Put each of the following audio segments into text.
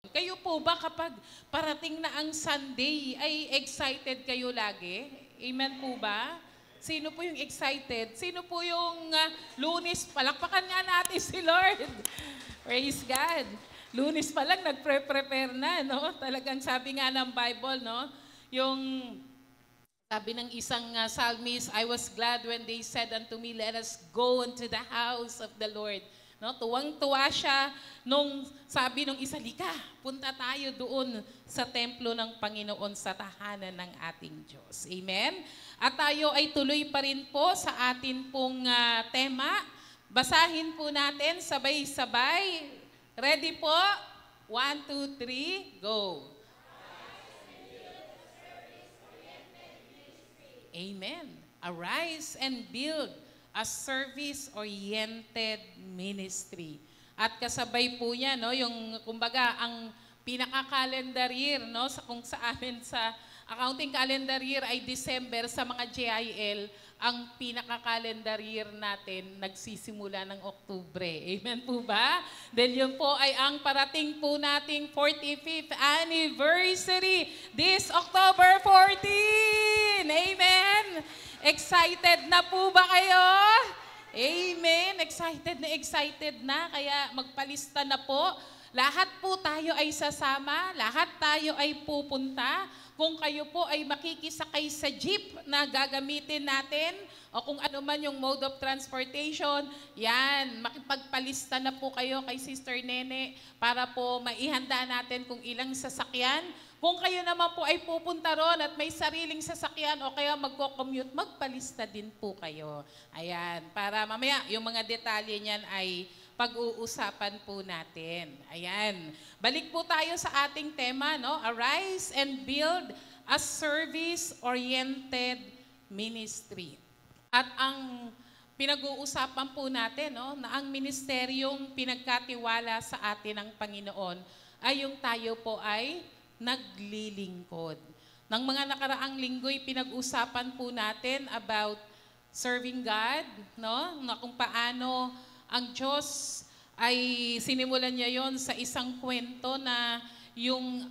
Kayo po ba kapag parating na ang Sunday, ay excited kayo lagi? Amen po ba? Sino po yung excited? Sino po yung Lunes? Palakpakan nga natin si Lord. Praise God. Lunes pa lang, nagpre-prepare na, no? Talagang sabi nga ng Bible, no? Yung sabi ng isang psalmist, I was glad when they said unto me, let us go into the house of the Lord. No, tuwang-tuwa siya nung sabi nung isa, lika, punta tayo doon sa templo ng Panginoon sa tahanan ng ating Diyos. Amen? At tayo ay tuloy pa rin po sa atin pong tema. Basahin po natin sabay-sabay. Ready po? 1, 2, 3, go. Amen. Arise and build a service-oriented ministry. At kasabay po yan, no, yung kumbaga ang pinaka-calendar year, no, sa kung sa amin sa accounting calendar year ay December, sa mga GIL, ang pinaka-calendar year natin nagsisimula ng Oktubre. Amen po ba? Then yun po ay ang parating po nating 45th anniversary this October 14. Amen. Excited na po ba kayo? Amen. Excited na. Kaya magpalista na po. Lahat po tayo ay sasama. Lahat tayo ay pupunta. Kung kayo po ay makikisakay sa jeep na gagamitin natin o kung ano man yung mode of transportation, yan, makipagpalista na po kayo kay Sister Nene para po maihanda natin kung ilang sasakyan. Kung kayo naman po ay pupunta ron at may sariling sasakyan o kaya magko-commute, magpalista din po kayo. Ayan, para mamaya yung mga detalye niyan ay pag-uusapan po natin. Ayan. Balik po tayo sa ating tema, no? Arise and build a service-oriented ministry. At ang pinag-uusapan po natin, no, na ang ministeryong pinagkatiwala sa atin ng Panginoon ay yung tayo po ay naglilingkod. Nang mga nakaraang linggo'y pinag-usapan po natin about serving God, no? Na kung paano ang Diyos ay sinimulan niya yon sa isang kwento na yung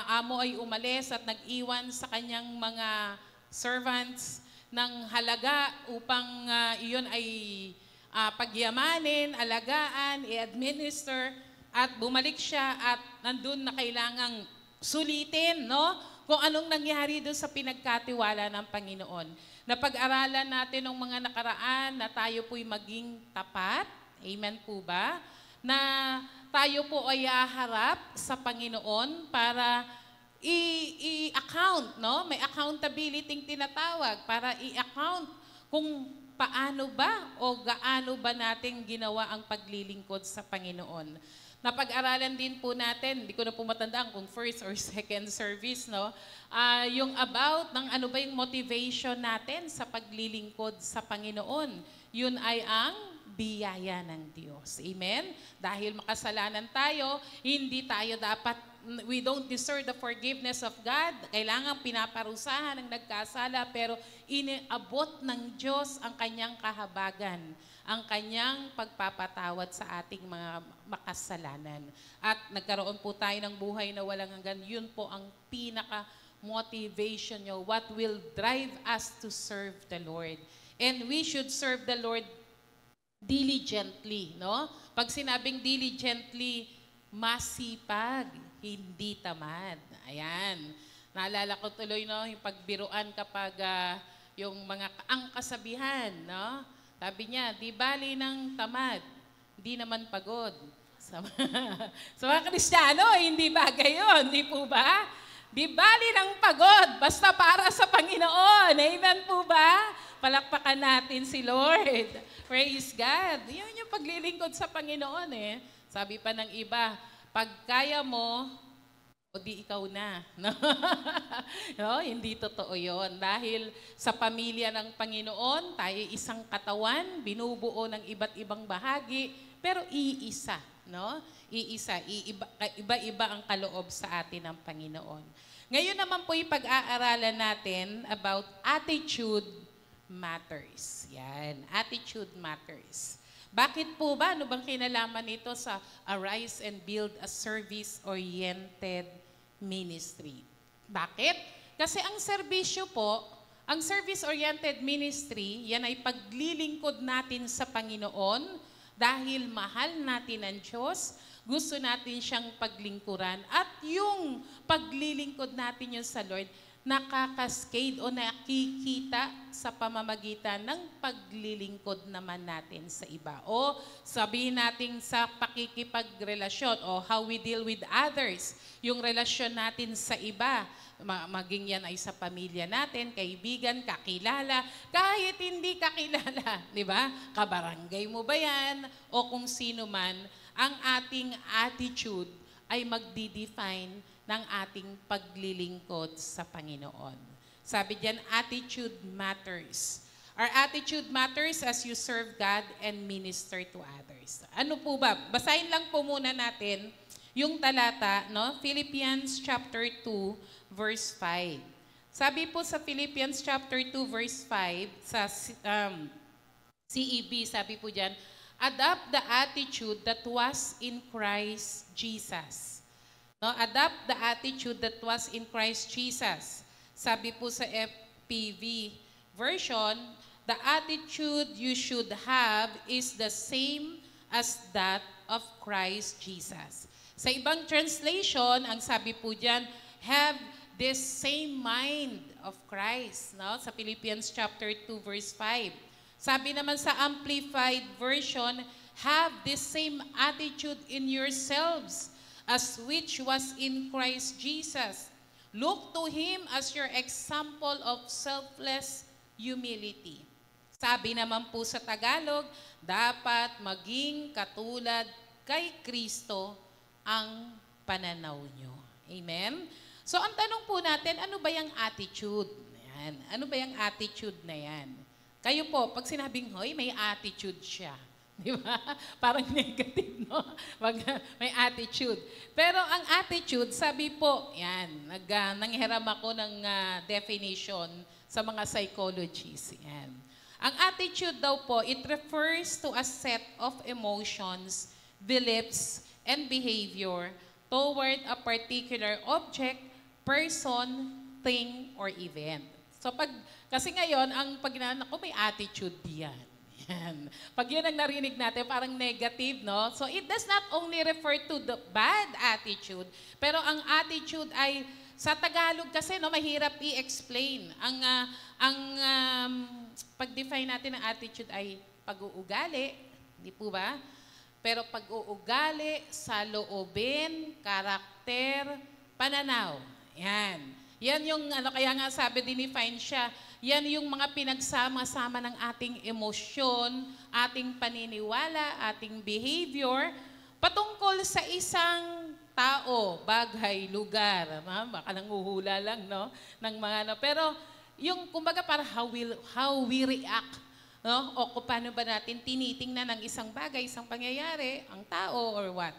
amo ay umalis at nag-iwan sa kanyang mga servants ng halaga upang iyon ay pagyamanin, alagaan, i-administer, at bumalik siya at nandun na kailangang sulitin, no? Kung anong nangyari doon sa pinagkatiwala ng Panginoon. Napag-aralan natin ng mga nakaraan na tayo po'y maging tapat. Amen po ba? Na tayo po ay haharap sa Panginoon para i-account, no? May accountability tinatawag para i-account kung paano ba o gaano ba natin ginawa ang paglilingkod sa Panginoon. Napag-aralan din po natin, hindi ko na po matandaan kung first or second service, no? Yung about ng ano ba yung motivation natin sa paglilingkod sa Panginoon. Yun ay ang biyaya ng Diyos. Amen? Dahil makasalanan tayo, hindi tayo dapat, we don't deserve the forgiveness of God. Kailangan pinaparusahan ng nagkasala, pero iniabot ng Diyos ang kanyang kahabagan, ang kanyang pagpapatawad sa ating mga makasalanan. At nagkaroon po tayo ng buhay na walang hanggan. Yun po ang pinaka-motivation nyo. What will drive us to serve the Lord. And we should serve the Lord diligently, no? Pag sinabing diligently, masipag, hindi tamad. Ayan. Naalala ko tuloy, no, yung pagbiruan kapag yung mga ang kasabihan, no? Sabi niya, di bali ng tamad, di naman pagod. Sa mga Kristiyano, hindi bagay yun, di po ba? Di bali ng pagod, basta para sa Panginoon. Amen po ba? Palakpakan natin si Lord. Praise God. Yun yung paglilingkod sa Panginoon eh. Sabi pa ng iba, pag kaya mo, o di ikaw na. No? No? Hindi totoo yun. Dahil sa pamilya ng Panginoon, tayo isang katawan, binubuo ng iba't ibang bahagi, pero iisa. No? Iisa. Iba-iba ang kaloob sa atin ng Panginoon. Ngayon naman po yung pag-aaralan natin about attitude matters. Yan. Attitude matters. Bakit po ba? Ano bang kinalaman nito sa Arise and Build a Service-Oriented Ministry? Bakit? Kasi ang serbisyo po, ang service-oriented ministry, yan ay paglilingkod natin sa Panginoon dahil mahal natin ang Diyos, gusto natin siyang paglingkuran, at yung paglilingkod natin yun sa Lord, nakakaskade o nakikita sa pamamagitan ng paglilingkod naman natin sa iba. O sabihin natin sa pakikipagrelasyon o how we deal with others, yung relasyon natin sa iba, maging yan ay sa pamilya natin, kaibigan, kakilala, kahit hindi kakilala, di ba? Kabarangay mo ba yan? O kung sino man, ang ating attitude ay magdi-define ng ating paglilingkod sa Panginoon. Sabi diyan, attitude matters. Our attitude matters as you serve God and minister to others. Ano po ba? Basahin lang po muna natin yung talata, no? Philippians chapter 2, verse 5. Sabi po sa Philippians chapter 2, verse 5, sa CEB, sabi po diyan, adopt the attitude that was in Christ Jesus. No, adapt the attitude that was in Christ Jesus. Sabi po sa FPV version, the attitude you should have is the same as that of Christ Jesus. Sa ibang translation, ang sabi po diyan, have this same mind of Christ. No? Sa Philippians chapter 2 verse 5. Sabi naman sa Amplified version, have this same attitude in yourselves as which was in Christ Jesus. Look to Him as your example of selfless humility. Sabi naman po sa Tagalog, dapat maging katulad kay Kristo ang pananaw nyo. Amen? So ang tanong po natin, ano ba yung attitude? Yan. Ano ba yung attitude na yan? Kayo po, pag sinabing, hoy, may attitude siya. Di ba? Parang negative, no? May attitude. Pero ang attitude, sabi po, yan, nanghiram ako ng definition sa mga psychologists. Yan. Ang attitude daw po, it refers to a set of emotions, beliefs, and behavior toward a particular object, person, thing, or event. So kasi ngayon, pag ginaan ko, may attitude yan. Yan. Pag yun ang narinig natin, parang negative, no? So it does not only refer to the bad attitude, pero ang attitude ay, sa Tagalog kasi, no, mahirap i-explain. Pag-define natin ng attitude ay pag-uugali, di po ba? Pero pag-uugali, saloobin, karakter, pananaw. Yan. Yan yung, kaya nga sabi, dinefine siya, yan yung mga pinagsama-sama ng ating emosyon, ating paniniwala, ating behavior, patungkol sa isang tao, bagay, lugar. Baka nanguhula lang, no? Ng mga, pero yung, kumbaga, para how we react, no? O kung paano ba natin tinitingnan ng isang bagay, isang pangyayari, ang tao, or what.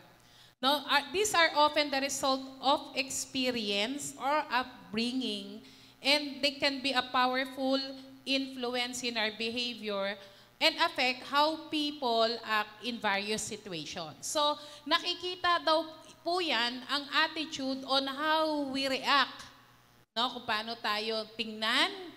No? These are often the result of experience or upbringing, and they can be a powerful influence in our behavior and affect how people act in various situations. So, nakikita daw po yan ang attitude on how we react. No? Kung paano tayo tingnan,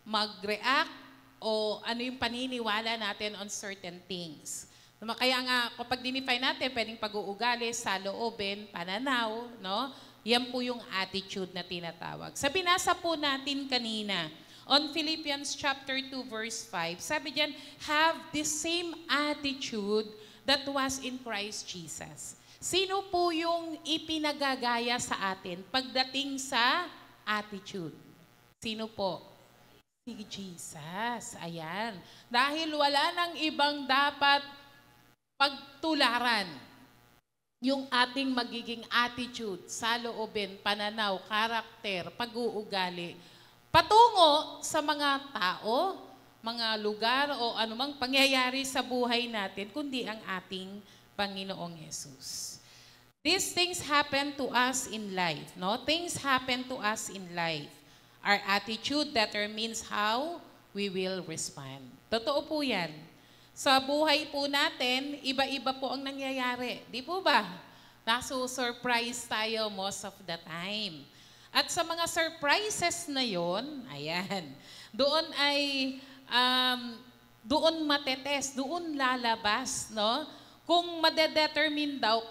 mag-react, o ano yung paniniwala natin on certain things. Kaya nga, kapag dinefine natin, pwedeng pag-uugali, saloobin, pananaw, no? Yan po yung attitude na tinatawag. Sa binasa po natin kanina, on Philippians chapter 2 verse 5, sabi diyan, have the same attitude that was in Christ Jesus. Sino po yung ipinagagaya sa atin pagdating sa attitude? Sino po? Si Jesus. Ayan. Dahil wala nang ibang dapat pagtularan yung ating magiging attitude, saloobin, pananaw, karakter, pag-uugali, patungo sa mga tao, mga lugar o anumang pangyayari sa buhay natin, kundi ang ating Panginoong Yesus. These things happen to us in life, no? Things happen to us in life. Our attitude determines how we will respond. Totoo po yan. Sa buhay po natin, iba-iba po ang nangyayari. Di po ba? Nasu-surprise tayo most of the time. At sa mga surprises na yon, ayan, doon ay, doon matetes, doon lalabas, no? Kung madedetermine daw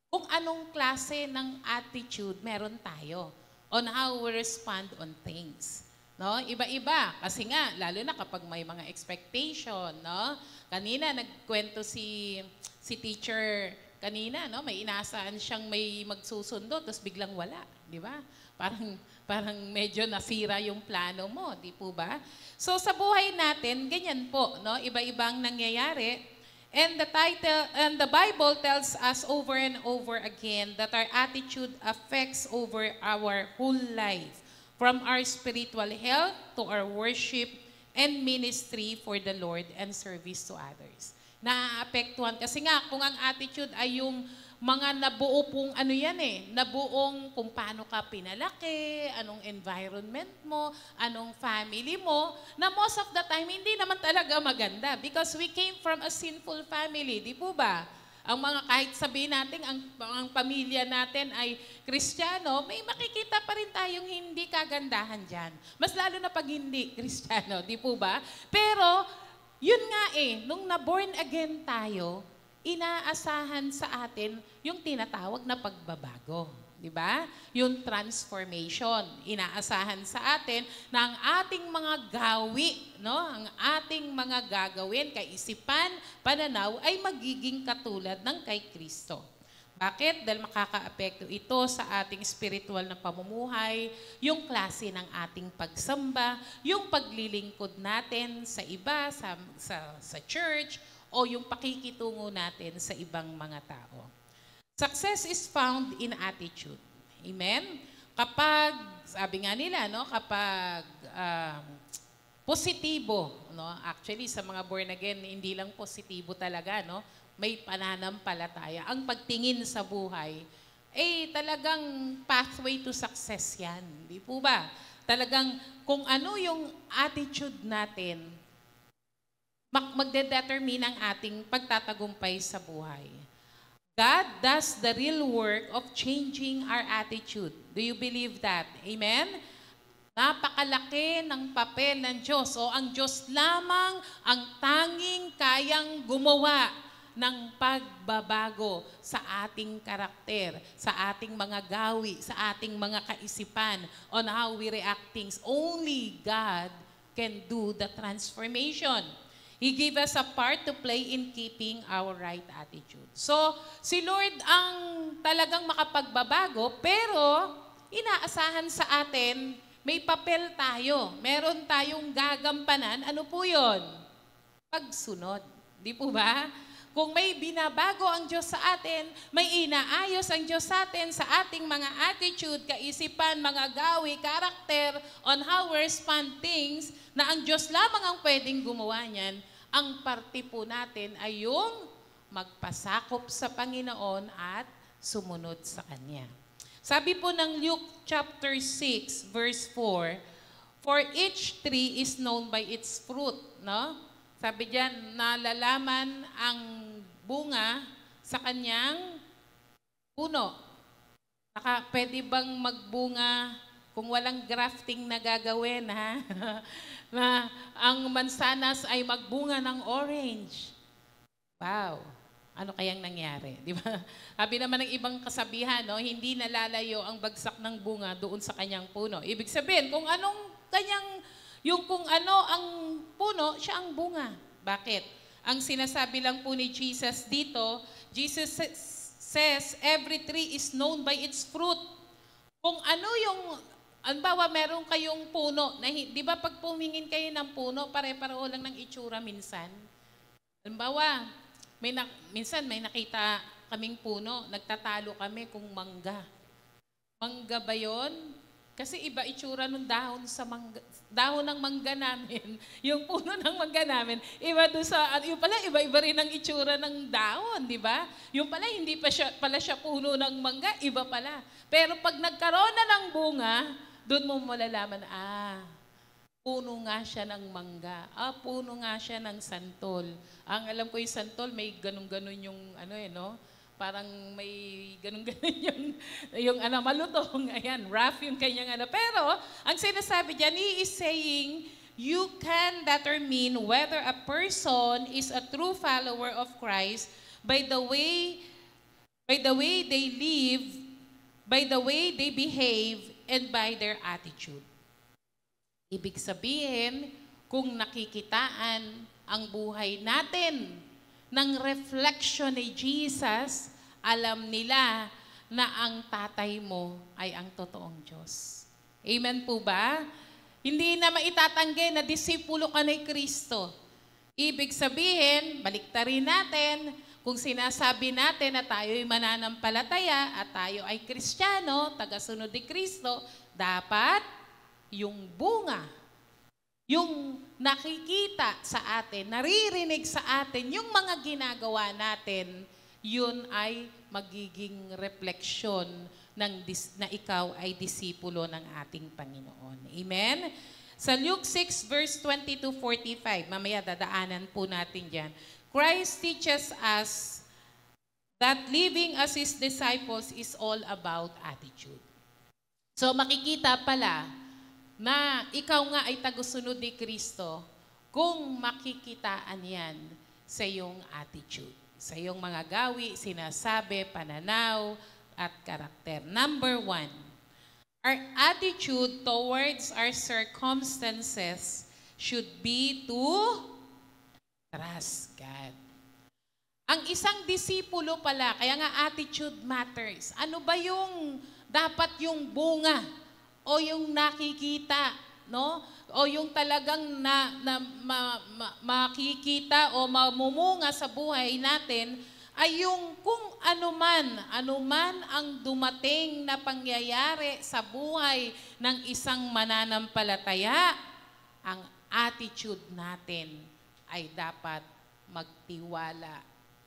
kung anong klase ng attitude meron tayo on how we respond on things. No? Iba-iba. Kasi nga, lalo na kapag may mga expectation, no? Kanina, nagkwento si teacher kanina, no? May inaasahan siyang may magsusundo, tapos biglang wala. Di ba? Parang medyo nasira yung plano mo. Di po ba? So, sa buhay natin, ganyan po, no? Iba-ibang nangyayari. And the Bible tells us over and over again that our attitude affects over our whole life. From our spiritual health to our worship and ministry for the Lord and service to others. Naaapektuhan. Kasi nga, kung ang attitude ay yung mga nabuo pong ano yan nabuong kung paano ka pinalaki, anong environment mo, anong family mo, na most of the time, hindi naman talaga maganda because we came from a sinful family, di po ba? Ang mga kahit sabihin natin, ang pamilya natin ay Kristiyano, may makikita pa rin tayong hindi kagandahan dyan. Mas lalo na pag hindi Kristiyano, di po ba? Pero, yun nga nung na-born again tayo, inaasahan sa atin yung tinatawag na pagbabago. Di ba? Yung transformation. Inaasahan sa atin na ang ating mga gawi, no? Ang ating mga gagawin, kaisipan, pananaw, ay magiging katulad ng kay Kristo. Bakit? Dahil makakaapekto ito sa ating spiritual na pamumuhay, yung klase ng ating pagsamba, yung paglilingkod natin sa iba, sa church, o yung pakikitungo natin sa ibang mga tao. Success is found in attitude. Amen? Kapag, sabi nga nila, no, kapag positibo, no, actually sa mga born again, hindi lang positibo talaga, no, may pananampalataya. Ang pagtingin sa buhay, talagang pathway to success yan. Di po ba? Talagang kung ano yung attitude natin, magdedetermine ang ating pagtatagumpay sa buhay. God does the real work of changing our attitude. Do you believe that? Amen? Napakalaki ng papel ng Diyos. O ang Diyos lamang ang tanging kayang gumawa ng pagbabago sa ating karakter, sa ating mga gawi, sa ating mga kaisipan, on how we react things. Only God can do the transformation. He gave us a part to play in keeping our right attitude. So, si Lord ang talagang makapagbabago, pero inaasahan sa atin, may papel tayo. Meron tayong gagampanan. Ano po yun? Pagsunod. Di po ba? Kung may binabago ang Diyos sa atin, may inaayos ang Diyos sa atin sa ating mga attitude, kaisipan, mga gawi, karakter, on how we respond things, na ang Diyos lamang ang pwedeng gumawa niyan, ang parte po natin ay yung magpasakop sa Panginoon at sumunod sa Kanya. Sabi po ng Luke chapter 6, verse 4, "For each tree is known by its fruit." No? Sabi diyan, nalalaman ang bunga sa kanyang puno. Pwede bang magbunga kung walang grafting na gagawin, ha? Na ang mansanas ay magbunga ng orange. Wow! Ano kayang nangyari? Di ba? Sabi naman ng ibang kasabihan, no, hindi nalalayo ang bagsak ng bunga doon sa kanyang puno. Ibig sabihin, kung anong kanyang, kung ano ang puno, siya ang bunga. Bakit? Ang sinasabi lang po ni Jesus dito, Jesus says, every tree is known by its fruit. Kung ano yung, anbawa meron kayong puno, na, di ba pag pumingin kayo ng puno, pare-pareho lang ng itsura minsan. Anbawa, minsan may nakita kaming puno, nagtatalo kami kung mangga. Mangga ba yun? Kasi iba itsura ng dahon sa dahon ng mangga namin. Yung puno ng mangga namin, iba doon sa, yung pala iba-iba rin ang itsura ng dahon, di ba? Yung pala hindi pala siya puno ng mangga, iba pala. Pero pag nagkaroon na ng bunga, doon mo malalaman, puno nga siya ng mangga. Puno nga siya ng santol. Ang alam ko yung santol, may ganun-ganun yung no? Parang may ganun-ganun yung malutong. Ayan, rough yung kanyang Pero, ang sinasabi diyan, he is saying, you can determine whether a person is a true follower of Christ by the way they live, by the way they behave, and by their attitude. Ibig sabihin, kung nakikitaan ang buhay natin ng reflection ni Jesus, alam nila na ang tatay mo ay ang totoong Diyos. Amen po ba? Hindi na maitatanggi na disipulo ka ni Kristo. Ibig sabihin, baliktarin natin, kung sinasabi natin na tayo'y mananampalataya at tayo ay Kristiyano, tagasunod ni Kristo, dapat yung bunga, yung nakikita sa atin, naririnig sa atin, yung mga ginagawa natin, yun ay magiging refleksyon na ikaw ay disipulo ng ating Panginoon. Amen? Sa Luke 6 verse 20-45, mamaya dadaanan po natin dyan, Christ teaches us that living as His disciples is all about attitude. So makikita pala na ikaw nga ay tagusunod ni Kristo kung makikitaan yan sa iyong attitude, sa iyong mga gawi, sinasabi, pananaw, at karakter. Number 1, our attitude towards our circumstances should be to trust God. Ang isang disipulo pala, kaya nga attitude matters. Ano ba yung dapat yung bunga o yung nakikita, no? O yung talagang makikita o mamumunga sa buhay natin ay yung kung anuman ang dumating na pangyayari sa buhay ng isang mananampalataya, ang attitude natin ay dapat magtiwala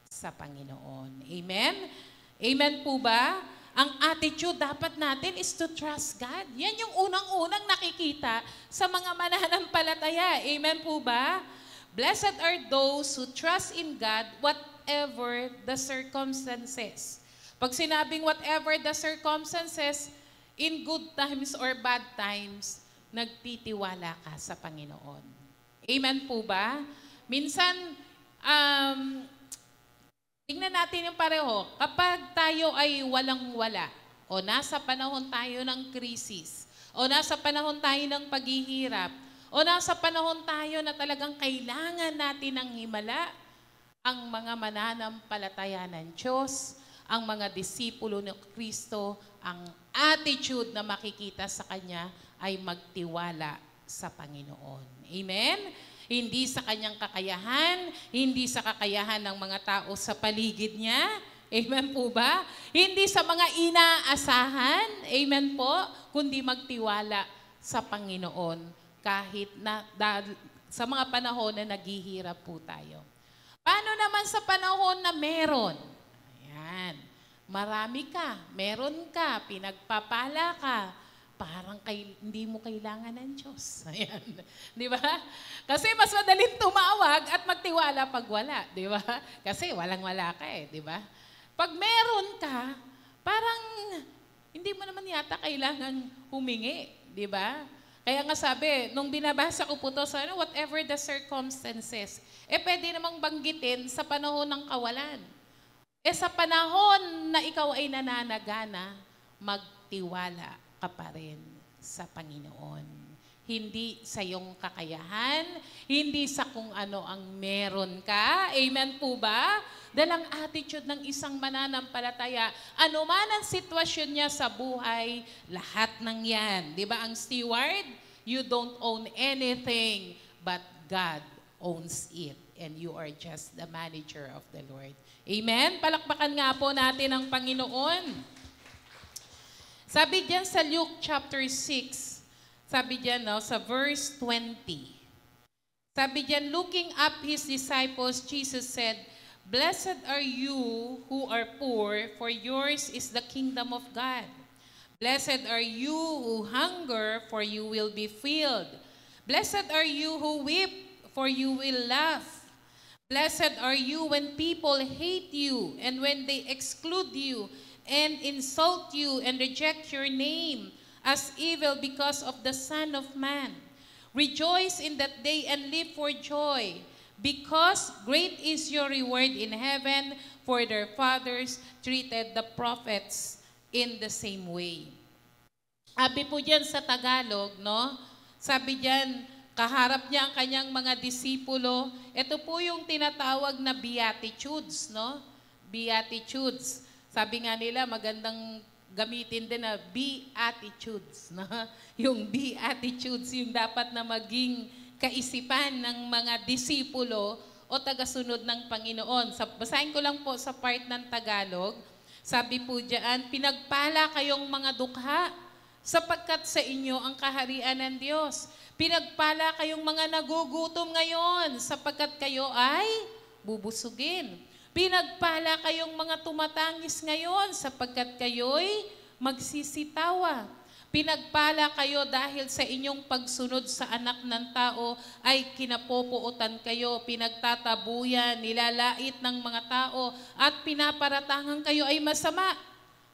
sa Panginoon. Amen? Amen po ba? Ang attitude dapat natin is to trust God. Yan yung unang-unang nakikita sa mga mananampalataya. Amen po ba? Blessed are those who trust in God whatever the circumstances. Pag sinabing whatever the circumstances, in good times or bad times, nagtitiwala ka sa Panginoon. Amen po ba? Minsan, tingnan natin yung pareho. Kapag tayo ay walang-wala, o nasa panahon tayo ng krisis, o nasa panahon tayo ng paghihirap, o nasa panahon tayo na talagang kailangan natin ng himala, ang mga mananampalataya ng Diyos, ang mga disipulo ng Kristo, ang attitude na makikita sa Kanya ay magtiwala sa Panginoon. Amen? Hindi sa kanyang kakayahan, hindi sa kakayahan ng mga tao sa paligid niya. Amen po ba? Hindi sa mga inaasahan, amen po, kundi magtiwala sa Panginoon kahit na sa mga panahon na naghihirap po tayo. Paano naman sa panahon na meron? Ayan, marami ka, meron ka, pinagpapala ka, parang hindi mo kailangan ng Diyos. Ayan. Di ba? Kasi mas madaling tumawag at magtiwala pag wala. Di ba? Kasi walang-wala ka eh. Di ba? Pag meron ka, parang hindi mo naman yata kailangan humingi. Di ba? Kaya nga sabi, nung binabasa ko po ito, whatever the circumstances, pwede namang banggitin sa panahon ng kawalan. Sa panahon na ikaw ay nananagana, magtiwala ka pa rin sa Panginoon. Hindi sa iyong kakayahan, hindi sa kung ano ang meron ka. Amen po ba? Dahil ang attitude ng isang mananampalataya, ano man ang sitwasyon niya sa buhay, lahat ng yan. Di ba ang steward? You don't own anything, but God owns it. And you are just the manager of the Lord. Amen? Palakpakan nga po natin ang Panginoon. Sabi diyan sa Luke chapter 6, sabi diyan sa verse 20. Sabi diyan, looking up his disciples, Jesus said, "Blessed are you who are poor, for yours is the kingdom of God. Blessed are you who hunger, for you will be filled. Blessed are you who weep, for you will laugh. Blessed are you when people hate you and when they exclude you and insult you and reject your name as evil because of the Son of Man. Rejoice in that day and leap for joy, because great is your reward in heaven, for their fathers treated the prophets in the same way. Sabi po dyan sa Tagalog, no? Sabi dyan, kaharap niya ang kanyang mga disipulo. Ito po yung tinatawag na beatitudes, no? Beatitudes. Sabi nga nila, magandang gamitin din na beatitudes, no? Yung beatitudes, yung dapat na maging kaisipan ng mga disipulo o tagasunod ng Panginoon. Basahin ko lang po sa part ng Tagalog. Sabi po diyan, pinagpala kayong mga dukha, sapagkat sa inyo ang kaharian ng Diyos. Pinagpala kayong mga nagugutom ngayon, sapagkat kayo ay bubusugin. Pinagpala kayong mga tumatangis ngayon, sapagkat kayo'y magsisitawa. Pinagpala kayo dahil sa inyong pagsunod sa anak ng tao ay kinapopuotan kayo, pinagtatabuyan, nilalait ng mga tao, at pinaparatangan kayo ay masama.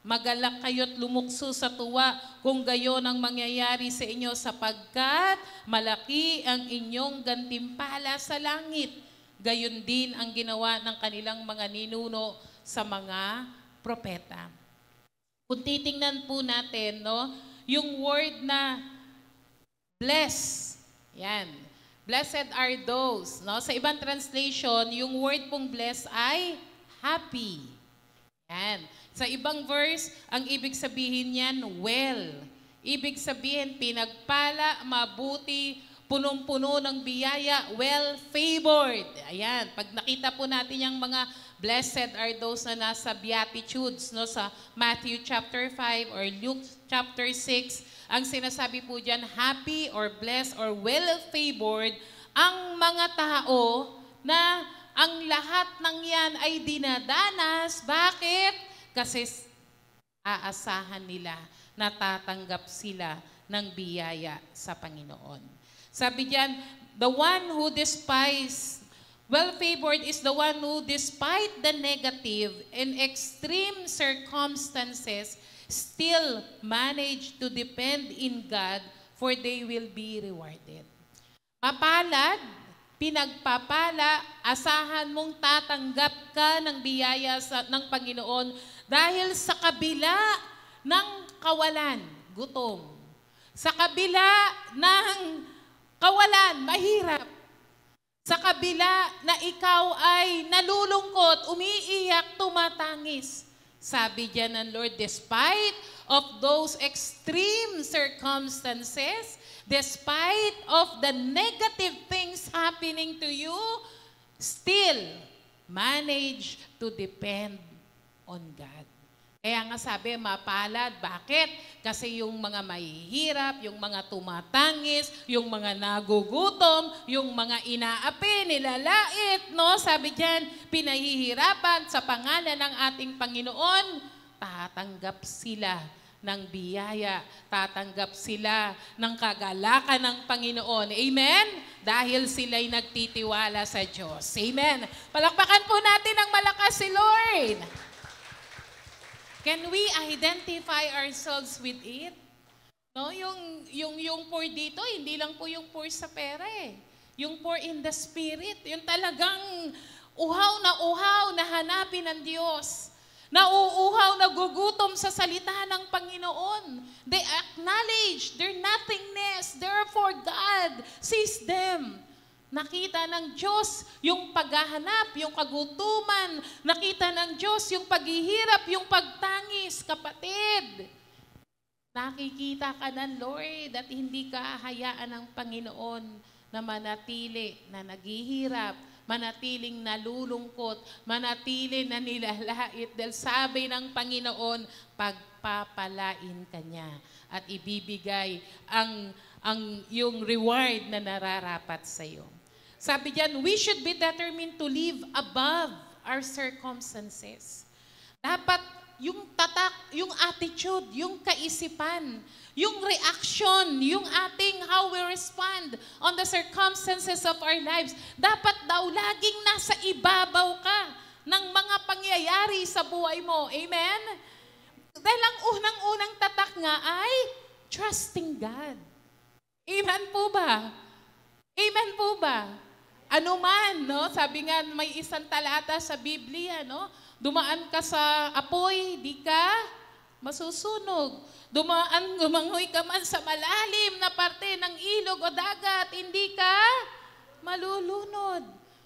Magalak kayo't lumukso sa tuwa kung gayon ang mangyayari sa inyo, sapagkat malaki ang inyong gantimpala sa langit. Gayon din ang ginawa ng kanilang mga ninuno sa mga propeta. Kung titingnan po natin, no, yung word na bless, yan. Blessed are those. No? Sa ibang translation, yung word pong bless ay happy. Yan. Sa ibang verse, ang ibig sabihin niyan, well. Ibig sabihin, pinagpala, mabuti, punong-puno ng biyaya, well-favored. Ayan. Pag nakita po natin yung mga blessed are those na nasa Beatitudes, no, sa Matthew chapter 5 or Luke chapter 6, ang sinasabi po dyan, happy or blessed or well-favored ang mga tao na ang lahat ng yan ay dinadanas. Bakit? Kasi aasahan nila na tatanggap sila ng biyaya sa Panginoon. Sabi diyan, the one who despises, well-favored is the one who despite the negative and extreme circumstances still manage to depend in God, for they will be rewarded. Mapalad, pinagpapala, asahan mong tatanggap ka ng biyaya ng Panginoon dahil sa kabila ng kawalan, gutom. Sa kabila ng kawalan, mahirap. Sa kabila na ikaw ay nalulungkot, umiiyak, tumatangis. Sabi diyan ng Lord, despite of those extreme circumstances, despite of the negative things happening to you, still manage to depend on God. Kaya nga sabi, mapalad. Bakit? Kasi yung mga mahihirap, yung mga tumatangis, yung mga nagugutom, yung mga inaapi, nilalait, no? Sabi diyan, pinahihirapan sa pangalan ng ating Panginoon, tatanggap sila ng biyaya, tatanggap sila ng kagalakan ng Panginoon. Amen? Dahil sila'y nagtitiwala sa Diyos. Amen? Palakpakan po natin ng malakas si Lord. Can we identify ourselves with it? No, yung poor dito, hindi lang po yung poor sa pera eh. Yung poor in the spirit, yung talagang uhaw na hanapin ng Diyos. Nauuhaw, nagugutom sa salita ng Panginoon. They acknowledge their nothingness, therefore God sees them. Nakita ng Diyos yung paghahanap, yung kagutuman. Nakita ng Diyos yung paghihirap, yung pagtangis, kapatid. Nakikita ka ng Lord at hindi ka hayaan ng Panginoon na manatili na naghihirap, manatiling nalulungkot, manatili na nilalait. Dahil sabi ng Panginoon, pagpapalain ka niya at ibibigay yung reward na nararapat sa iyo. Sabi diyan, we should be determined to live above our circumstances. Dapat yung tatak, yung attitude, yung kaisipan, yung reaction, yung ating how we respond on the circumstances of our lives. Dapat daw laging nasa ibabaw ka ng mga pangyayari sa buhay mo. Amen? Dahil ang unang-unang tatak nga ay trusting God. Amen po ba? Amen po ba? Ano man, no? Sabi nga, may isang talata sa Biblia, no? Dumaan ka sa apoy, di ka masusunog. Gumangoy ka man sa malalim na parte ng ilog o dagat, hindi ka malulunod.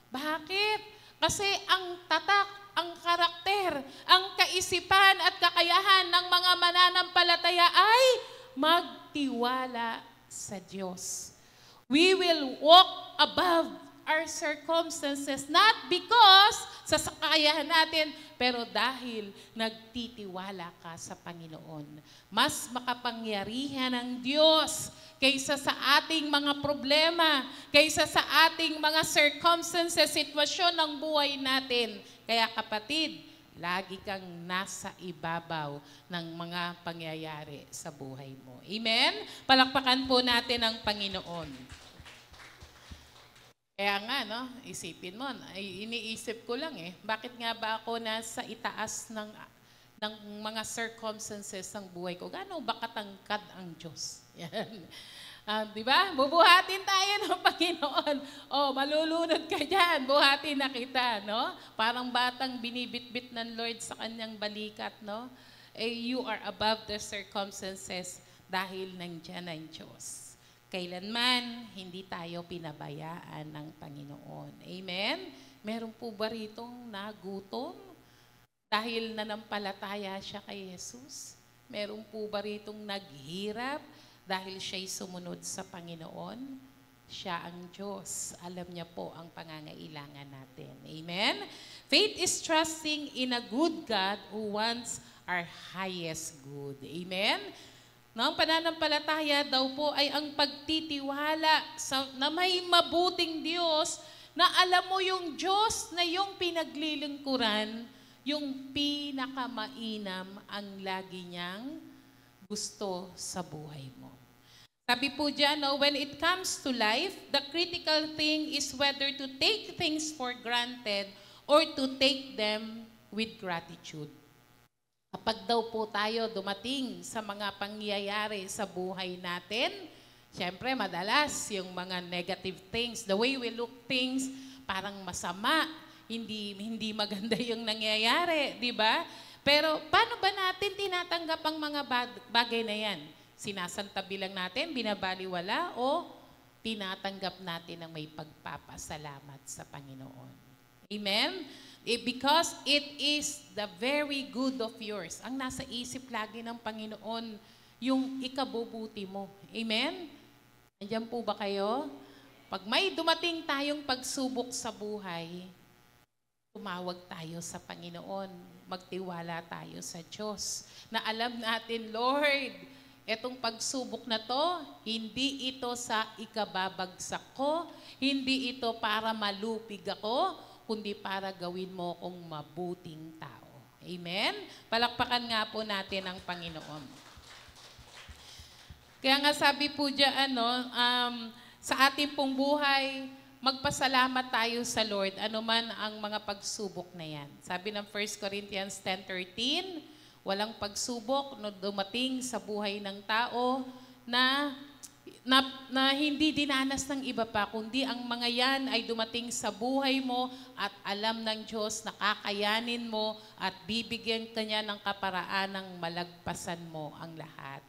Bakit? Kasi ang tatak, ang karakter, ang kaisipan at kakayahan ng mga mananampalataya ay magtiwala sa Diyos. We will walk above our circumstances, not because sa kakayahan natin, pero dahil nagtitiwala ka sa Panginoon. Mas makapangyarihan ang Diyos kaysa sa ating mga problema, kaysa sa ating mga circumstances, sitwasyon ng buhay natin. Kaya kapatid, lagi kang nasa ibabaw ng mga pangyayari sa buhay mo. Amen? Palakpakan po natin ang Panginoon. Kaya nga, no, isipin mo, iniisip ko lang bakit nga ba ako nasa itaas ng mga circumstances ng buhay ko? Gaano ba katangkad ang Diyos? Yan. Di ba? Bubuhatin tayo ng Panginoon. Malulunod ka dyan. Buhatin na kita, no? Parang batang binibitbit ng Lord sa kanyang balikat, no? You are above the circumstances dahil nandyan ang Diyos. Kailanman, hindi tayo pinabayaan ng Panginoon. Amen? Meron po ba ritong nagutom dahil nanampalataya siya kay Jesus? Meron po ba ritong naghirap dahil siya'y sumunod sa Panginoon? Siya ang Diyos. Alam niya po ang pangangailangan natin. Amen? Faith is trusting in a good God who wants our highest good. Amen? Ang pananampalataya daw po ay ang pagtitiwala na may mabuting Diyos, na alam mo yung Diyos na yung pinaglilingkuran, yung pinakamainam ang lagi niyang gusto sa buhay mo. Sabi po dyan, when it comes to life, the critical thing is whether to take things for granted or to take them with gratitude. Kapag daw po tayo dumating sa mga pangyayari sa buhay natin, siyempre madalas yung mga negative things, the way we look things, parang masama, hindi maganda yung nangyayari, di ba? Pero paano ba natin tinatanggap ang mga bagay na yan? Sinasantabi lang natin, binabaliwala, o tinatanggap natin ng may pagpapasalamat sa Panginoon? Amen? Because it is the very good of yours. Ang nasa isip lagi ng Panginoon, yung ikabubuti mo. Amen? Nandiyan po ba kayo? Pag may dumating tayong pagsubok sa buhay, tumawag tayo sa Panginoon. Magtiwala tayo sa Diyos. Na alam natin, Lord, etong pagsubok na to, hindi ito sa ikababagsak ko, hindi ito para malupig ako, kundi para gawin mo akong mabuting tao. Amen? Palakpakan nga po natin ang Panginoon. Kaya nga sabi po dyan, sa ating pong buhay, magpasalamat tayo sa Lord, anuman ang mga pagsubok na yan. Sabi ng 1 Corinthians 10:13, walang pagsubok na dumating sa buhay ng tao na hindi dinanas ng iba pa, kundi ang mga yan ay dumating sa buhay mo at alam ng Diyos na kakayanin mo at bibigyan ka niya ng kaparaanang malagpasan mo ang lahat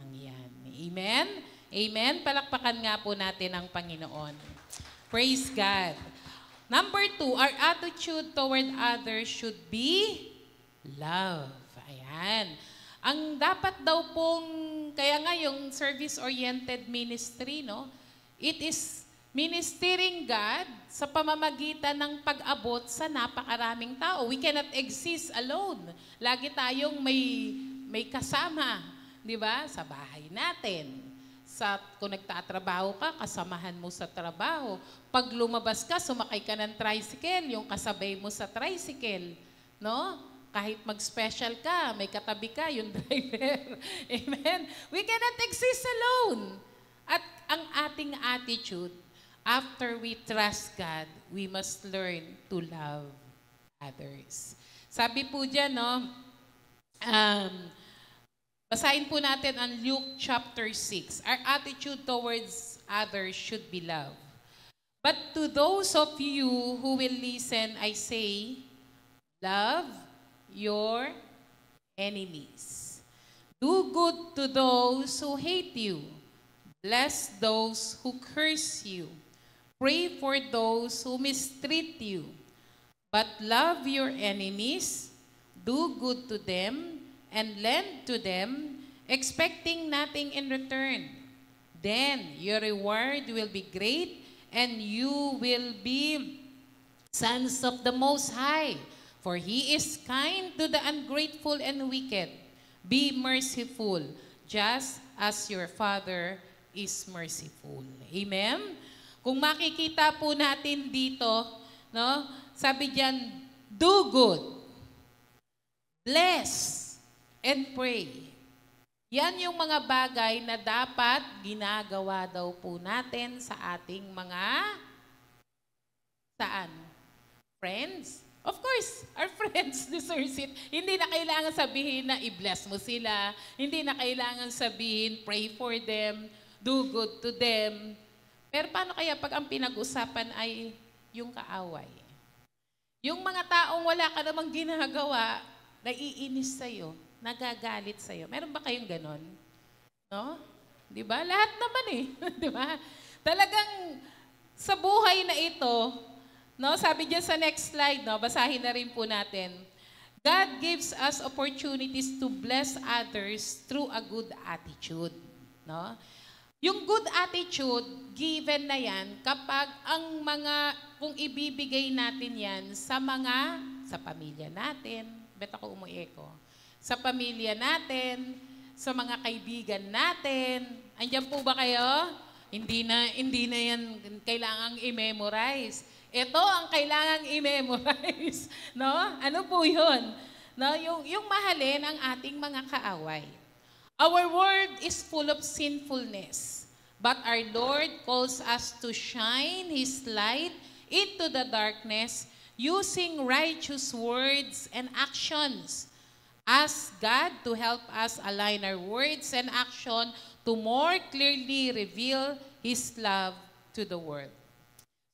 ng yan. Amen? Amen? Palakpakan nga po natin ang Panginoon. Praise God. Number 2, our attitude toward others should be love. Ayan. Ang dapat daw pong, kaya nga yung service-oriented ministry, no? It is ministering God sa pamamagitan ng pag-abot sa napakaraming tao. We cannot exist alone. Lagi tayong may kasama, di ba? Sa bahay natin. Kung nagtatrabaho ka, kasamahan mo sa trabaho. Pag lumabas ka, sumakay ka ng tricycle, yung kasabay mo sa tricycle, no? kahit mag-special ka, may katabi ka, yung driver. Amen? We cannot exist alone. At ang ating attitude, after we trust God, we must learn to love others. Sabi po dyan, no, basahin po natin ang Luke chapter 6. Our attitude towards others should be love. But to those of you who will listen, I say, love your enemies. Do good to those who hate you. Bless those who curse you. Pray for those who mistreat you. But love your enemies, do good to them, and lend to them, expecting nothing in return. Then your reward will be great, and you will be sons of the Most High. For He is kind to the ungrateful and wicked. Be merciful, just as your Father is merciful. Amen? Kung makikita po natin dito, no, sabi diyan, do good, bless, and pray. Yan yung mga bagay na dapat ginagawa daw po natin sa ating mga, saan? Friends? Of course, our friends deserve it. Hindi na kailangan sabihin na i-bless mo sila. Hindi na kailangan sabihin, pray for them, do good to them. Pero paano kaya pag ang pinag-usapan ay yung kaaway? Yung mga taong wala ka namang ginagawa, naiinis sa'yo, nagagalit sa'yo. Meron ba kayong ganon? No? Di ba? Lahat naman eh. Di ba? Talagang sa buhay na ito, no, sabi diyan sa next slide, no, basahin na rin po natin. God gives us opportunities to bless others through a good attitude. No? Yung good attitude, given na yan kapag ang mga, kung ibibigay natin yan sa pamilya natin, bet ako umueko, sa pamilya natin, sa mga kaibigan natin. Andiyan po ba kayo? Hindi na yan kailangang i-memorize. Ito ang kailangang i-memorize. No? Ano po yun? No? Yung mahalin ang ating mga kaaway. Our world is full of sinfulness, but our Lord calls us to shine His light into the darkness using righteous words and actions. Ask God to help us align our words and action to more clearly reveal His love to the world.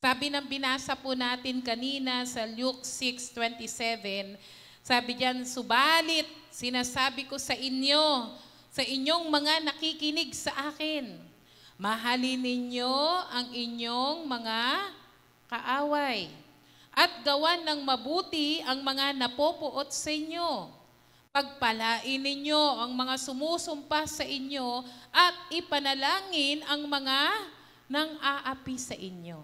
Sabi ng binasa po natin kanina sa Luke 6:27, sabi diyan, subalit sinasabi ko sa inyo, sa inyong mga nakikinig sa akin, mahalin ninyo ang inyong mga kaaway at gawan ng mabuti ang mga napopuot sa inyo. Pagpalain ninyo ang mga sumusumpa sa inyo at ipanalangin ang mga nang-aapi sa inyo.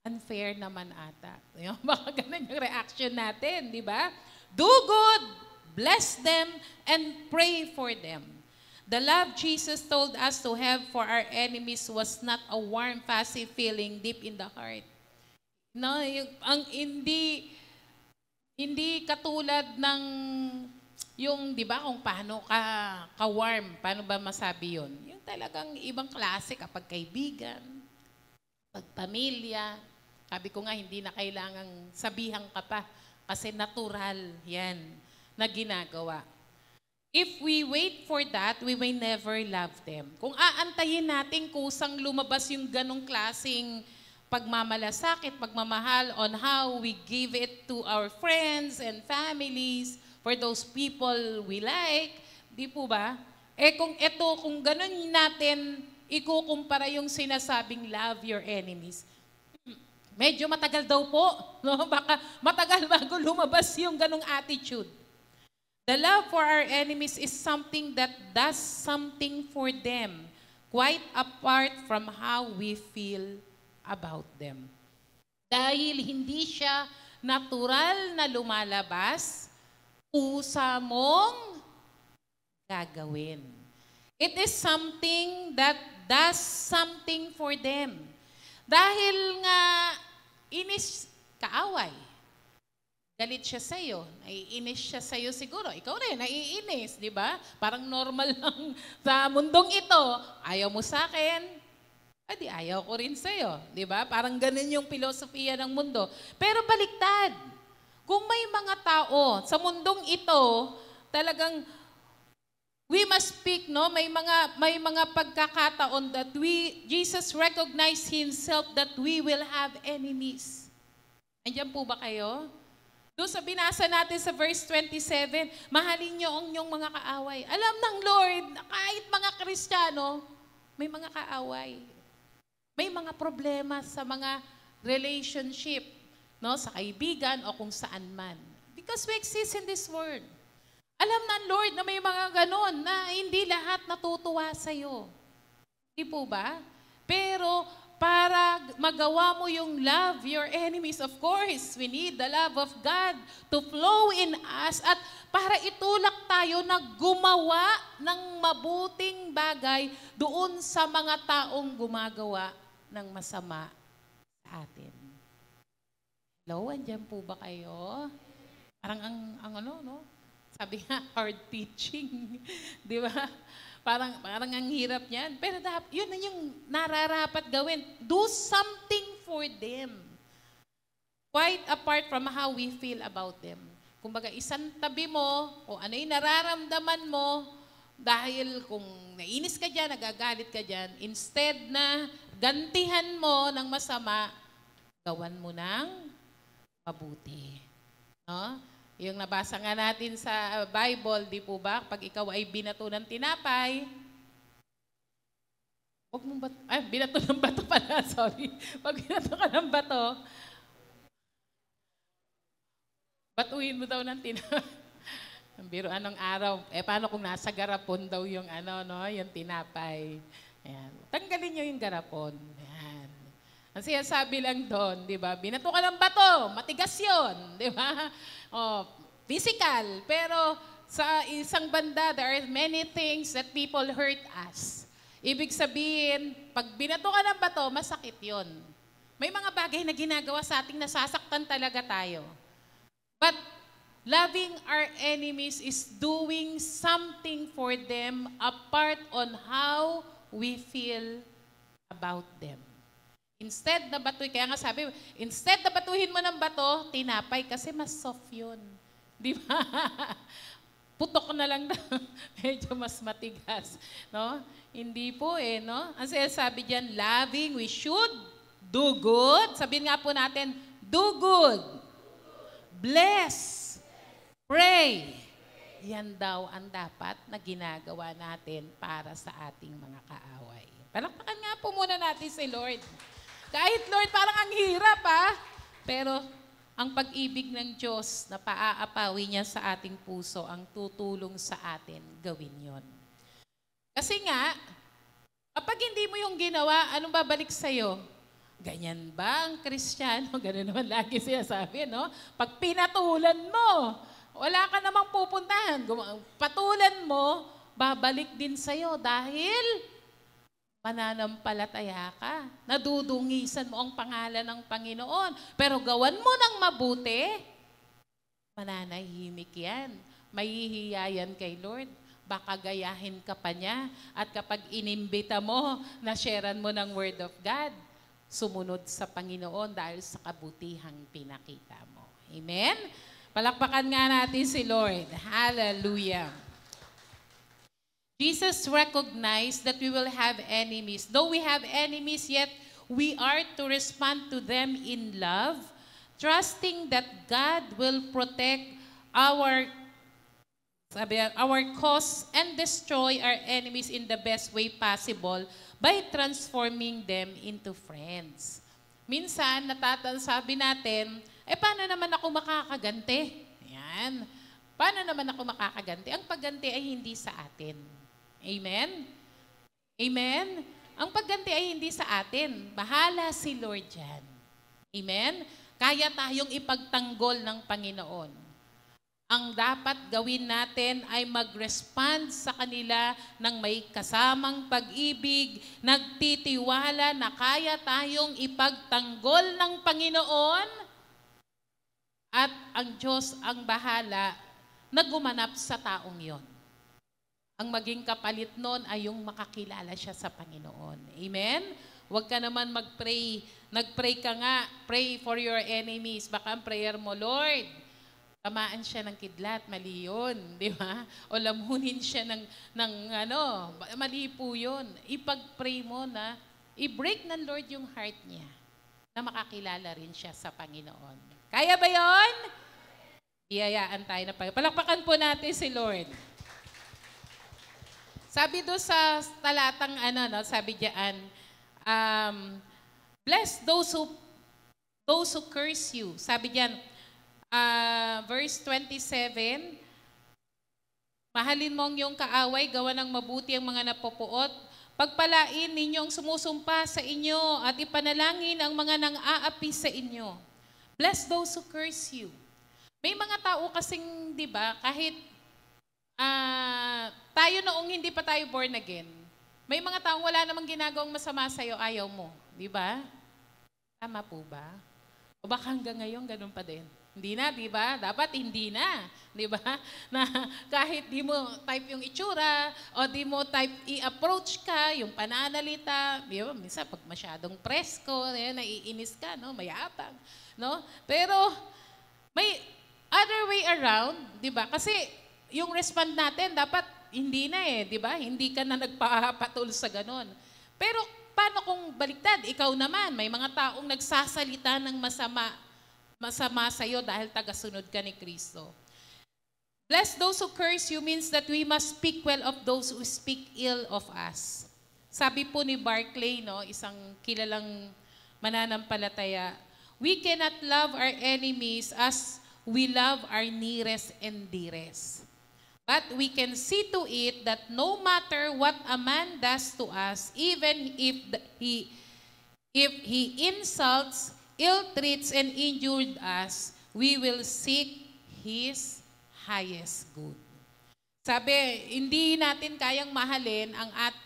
Unfair naman ata. Baka ganun yung reaction natin, di ba? Do good, bless them, and pray for them. The love Jesus told us to have for our enemies was not a warm, fuzzy feeling deep in the heart. No, ang hindi katulad ng yung, di ba, kung paano ka-warm, paano ba masabi yun? Yung talagang ibang klase kapag kaibigan, pag pamilya. Sabi ko nga, hindi na kailangang sabihan ka pa kasi natural yan na ginagawa. If we wait for that, we may never love them. Kung aantayin natin kusang lumabas yung ganong klaseng pagmamalasakit, pagmamahal on how we give it to our friends and families, for those people we like, di po ba? Kung ganon natin ikukumpara yung sinasabing love your enemies, medyo matagal daw po. No? Baka matagal bago lumabas yung ganong attitude. The love for our enemies is something that does something for them, quite apart from how we feel about them. Dahil hindi siya natural na lumalabas, usa mong gagawin. It is something that does something for them. Dahil nga, kaaway. galit siya sa'yo, naiinis siya sa'yo siguro. Ikaw rin, naiinis, di ba? Parang normal lang sa mundong ito. Ayaw mo sa akin, di ayaw ko rin sa'yo. Di ba? Parang ganun yung filosofiya ng mundo. Pero baliktad. Kung may mga tao sa mundong ito, talagang we must speak, no? May mga pagkakataon that Jesus recognized himself that we will have enemies. Andiyan po ba kayo? Doon sa binasa natin sa verse 27, mahalin niyo ang inyong mga kaaway. Alam ng Lord, kahit mga Kristiyano, may mga kaaway. May mga problema sa mga relationship, no? Sa kaibigan o kung saan man. Because we exist in this world. Alam ng Lord na may mga ganon na hindi lahat natutuwa sa'yo. Hindi po ba? Pero para magawa mo yung love your enemies, of course, we need the love of God to flow in us at para itulak tayo na gumawa ng mabuting bagay doon sa mga taong gumagawa ng masama sa atin. Hello, andyan po ba kayo? Parang ang ano, no? Sabi nga, hard teaching. Di ba? Parang ang hirap niyan. Pero yun na yung nararapat gawin. Do something for them. Quite apart from how we feel about them. Kumbaga, isang tabi mo, o ano yung nararamdaman mo, dahil kung nainis ka dyan, nagagalit ka dyan, instead na gantihan mo ng masama, gawan mo ng mabuti. No? Yung nabasa nga natin sa Bible, di po ba? Pag ikaw ay binato ng tinapay, huwag mong binato ng bato pala, sorry. Pag binato ka ng bato, batuhin mo daw ng tinapay. Ang biro anong araw, paano kung nasa garapon daw yung yung tinapay. Ayan. Tanggalin nyo yung garapon. Ayan. Ang sinasabi lang doon, di ba? Binato ka ng bato, matigas yun, di ba? Physical. Pero sa isang banda, there are many things that people hurt us. Ibig sabihin, pag binato ka ng bato, masakit yun. May mga bagay na ginagawa sa ating nasasaktan talaga tayo. But loving our enemies is doing something for them apart on how we feel about them. Instead na batuhin, kaya nga sabi, instead na batuhin mo ng bato, tinapay kasi mas soft yun. Di ba? Putok na lang na medyo mas matigas. No? Hindi po no? Ang sinasabi dyan, loving, we should do good. Sabihin nga po natin, do good. Bless. Pray. Yan daw ang dapat na ginagawa natin para sa ating mga kaaway. Palakpakan nga po muna natin si Lord. Kahit Lord, parang ang hirap pero ang pag-ibig ng Diyos na paaapawi niya sa ating puso, ang tutulong sa atin, gawin yon. Kasi nga, kapag hindi mo yung ginawa, anong babalik sa'yo? Ganyan ba ang Kristiyano? Ganun naman lagi siya sabi, no? Pag pinatulan mo, wala ka namang pupuntahan. Patulan mo, babalik din sa'yo dahil mananampalataya ka. Nadudungisan mo ang pangalan ng Panginoon. Pero gawan mo ng mabuti, mananahimik yan. Mahihiyayan kay Lord. Baka gayahin ka pa niya. At kapag inimbita mo, na-sharean mo ng Word of God, sumunod sa Panginoon dahil sa kabutihang pinakita mo. Amen? Palakpakan nga natin si Lord. Hallelujah. Jesus recognized that we will have enemies. Though we have enemies, yet we are to respond to them in love, trusting that God will protect our cause and destroy our enemies in the best way possible by transforming them into friends. Minsan, sabi natin, paano naman ako makakaganti? Ayan. Paano naman ako makakaganti? Ang pagganti ay hindi sa atin. Amen? Amen? Ang pagganti ay hindi sa atin. Bahala si Lord dyan. Amen? Kaya tayong ipagtanggol ng Panginoon. Ang dapat gawin natin ay mag-respond sa kanila ng may kasamang pag-ibig, nagtitiwala na kaya tayong ipagtanggol ng Panginoon at ang Diyos ang bahala na gumanap sa taong yon. Ang maging kapalit nun ay yung makakilala siya sa Panginoon. Amen? Huwag ka naman mag-pray. Nag-pray ka nga. Pray for your enemies. Baka ang prayer mo, Lord, tamaan siya ng kidlat. Mali yun. Di ba? O lamunin siya mali po yun. Ipag-pray mo na i-break ng Lord yung heart niya na makakilala rin siya sa Panginoon. Kaya ba yun? Iyayaan tayo na palakpakan po natin si Lord. Sabi doon sa talatang sabi diyan, bless those who curse you. Sabi diyan, verse 27, mahalin mo ang iyong kaaway, gawa ng mabuti ang mga napupuot, pagpalain ninyong sumusumpa sa inyo at ipanalangin ang mga nang-aapi sa inyo. Bless those who curse you. May mga tao kasing, di ba, kahit tayo noong hindi pa tayo born again, may mga taong wala namang ginagawang masama sa'yo, ayaw mo. Di ba? Tama po ba? O baka hanggang ngayon, ganun pa din. Hindi na, di ba? Dapat hindi na. Di ba? Na kahit di mo type yung itsura, o di mo type i-approach ka, yung pananalita, di ba? Minsan, pag masyadong presko, naiinis ka, no? Mayabang. No? Pero, may other way around, di ba? Kasi, yung respond natin, dapat hindi na di ba? Hindi ka na nagpapatul sa ganon. Pero paano kung baliktad? Ikaw naman, may mga taong nagsasalita ng masama sa iyo dahil tagasunod ka ni Kristo. Bless those who curse you means that we must speak well of those who speak ill of us. Sabi po ni Barclay, isang kilalang mananampalataya, we cannot love our enemies as we love our nearest and dearest. But we can see to it that no matter what a man does to us, even if he insults, ill-treats, and injured us, we will seek his highest good. Sabi, hindi natin kayang mahalin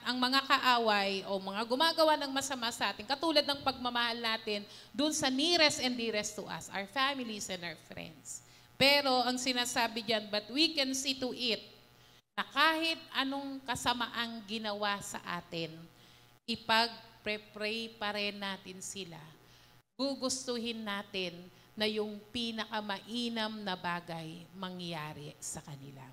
ang mga kaaway o mga gumagawa ng masama sa atin, katulad ng pagmamahal natin dun sa nearest and dearest to us, our families and our friends. Pero ang sinasabi diyan, but we can see to it na kahit anong kasamaang ginawa sa atin, ipag-pray pa rin natin sila. Gugustuhin natin na yung pinakamainam na bagay mangyari sa kanila.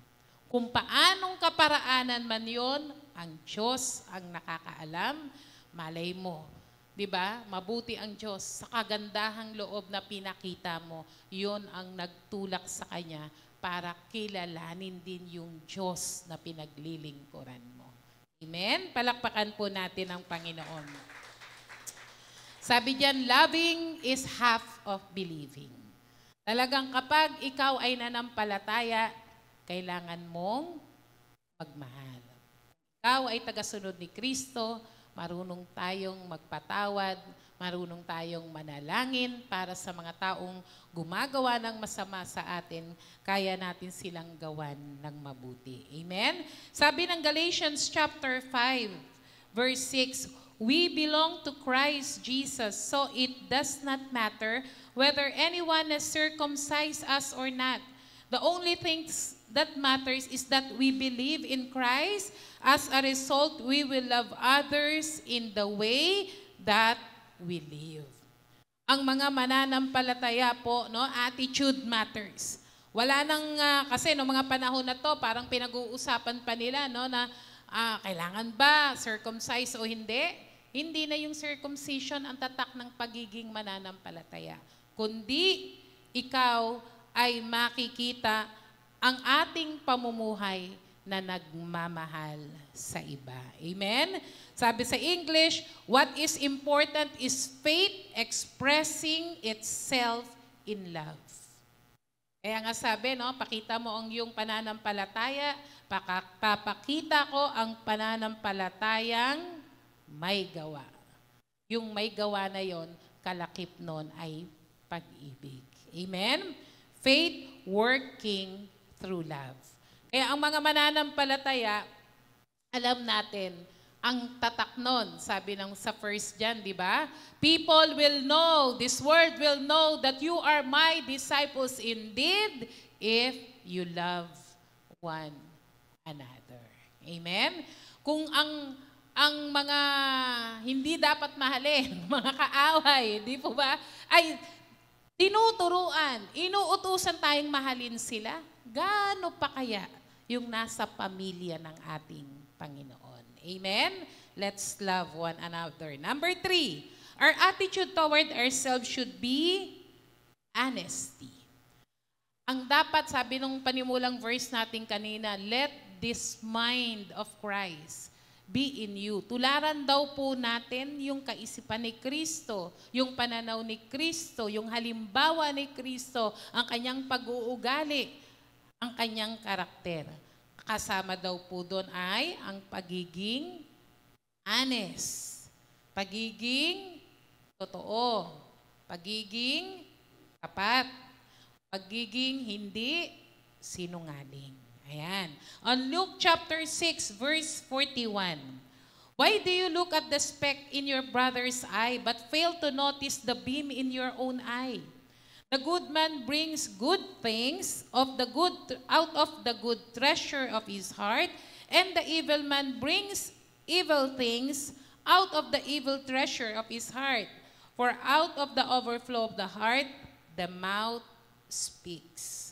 Kung paanong kaparaanan man yon, ang Diyos ang nakakaalam, malay mo. Diba? Mabuti ang Diyos. Sa kagandahang loob na pinakita mo, yun ang nagtulak sa Kanya para kilalanin din yung Diyos na pinaglilingkuran mo. Amen? Palakpakan po natin ang Panginoon. Sabi diyan, loving is half of believing. Talagang kapag ikaw ay nanampalataya, kailangan mong magmahal. Ikaw ay tagasunod ni Kristo, marunong tayong magpatawad, marunong tayong manalangin para sa mga taong gumagawa ng masama sa atin, kaya natin silang gawan ng mabuti. Amen? Sabi ng Galatians chapter 5, verse 6, we belong to Christ Jesus, so it does not matter whether anyone has circumcised us or not. The only thing that matters is that we believe in Christ. As a result, we will love others in the way that we live. Ang mga mananampalataya po, attitude matters. Wala nang, kasi mga panahon na to, parang pinag-uusapan pa nila, na kailangan ba circumcise o hindi? Hindi na yung circumcision ang tatak ng pagiging mananampalataya. Kundi ikaw ay makikita ang ating pamumuhay na nagmamahal sa iba. Amen? Sabi sa English, what is important is faith expressing itself in love. Kaya nga sabi, pakita mo ang iyong pananampalataya, papakita ko ang pananampalatayang may gawa. Yung may gawa na yon, kalakip nun ay pag-ibig. Amen? Faith working through love. Kaya ang mga mananampalataya, alam natin, ang tatak nun, sabi ng sa first John, di ba? People will know, this world will know that you are my disciples indeed if you love one another. Amen? Kung ang mga hindi dapat mahalin, mga kaaway, di po ba, ay tinuturuan, inuutusan tayong mahalin sila, gaano pa kaya yung nasa pamilya ng ating Panginoon? Amen? Let's love one another. Number 3, our attitude toward ourselves should be honesty. Ang dapat, sabi nung panimulang verse natin kanina, let this mind of Christ be in you. Tularan daw po natin yung kaisipan ni Kristo, yung pananaw ni Kristo, yung halimbawa ni Kristo, ang kanyang pag-uugali, ang kanyang karakter. Kasama daw po doon ay ang pagiging honest, pagiging totoo, pagiging tapat, pagiging hindi sinungaling. Ayan. On Luke chapter 6, verse 41. Why do you look at the speck in your brother's eye, but fail to notice the beam in your own eye? The good man brings good things out of the good treasure of his heart, and the evil man brings evil things out of the evil treasure of his heart. For out of the overflow of the heart, the mouth speaks.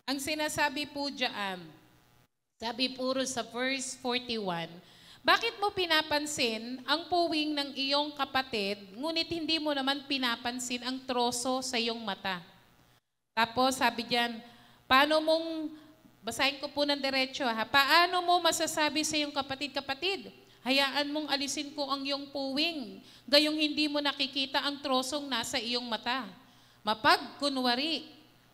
Ang sinasabi po diyan, sabi puro sa verse 41, bakit mo pinapansin ang puwing ng iyong kapatid, ngunit hindi mo naman pinapansin ang troso sa iyong mata? Tapos sabi diyan, paano mong, basahin ko po ng diretso ha, paano mo masasabi sa iyong kapatid, hayaan mong alisin ko ang iyong puwing, gayong hindi mo nakikita ang trosong nasa iyong mata. Mapagkunwari,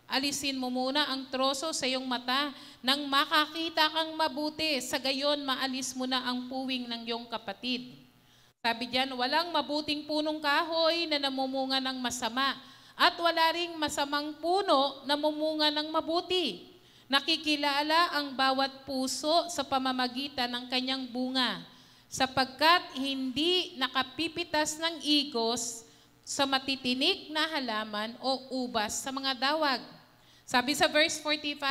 alisin mo muna ang troso sa iyong mata nang makakita kang mabuti. Sa gayon, maalis mo na ang puwing ng iyong kapatid. Sabi diyan, walang mabuting punong kahoy na namumunga ng masama at wala ring masamang puno na namumunga ng mabuti. Nakikilala ang bawat puso sa pamamagitan ng kanyang bunga, sapagkat hindi nakapipitas ng igos sa matitinik na halaman o ubas sa mga dawag. Sabi sa verse 45,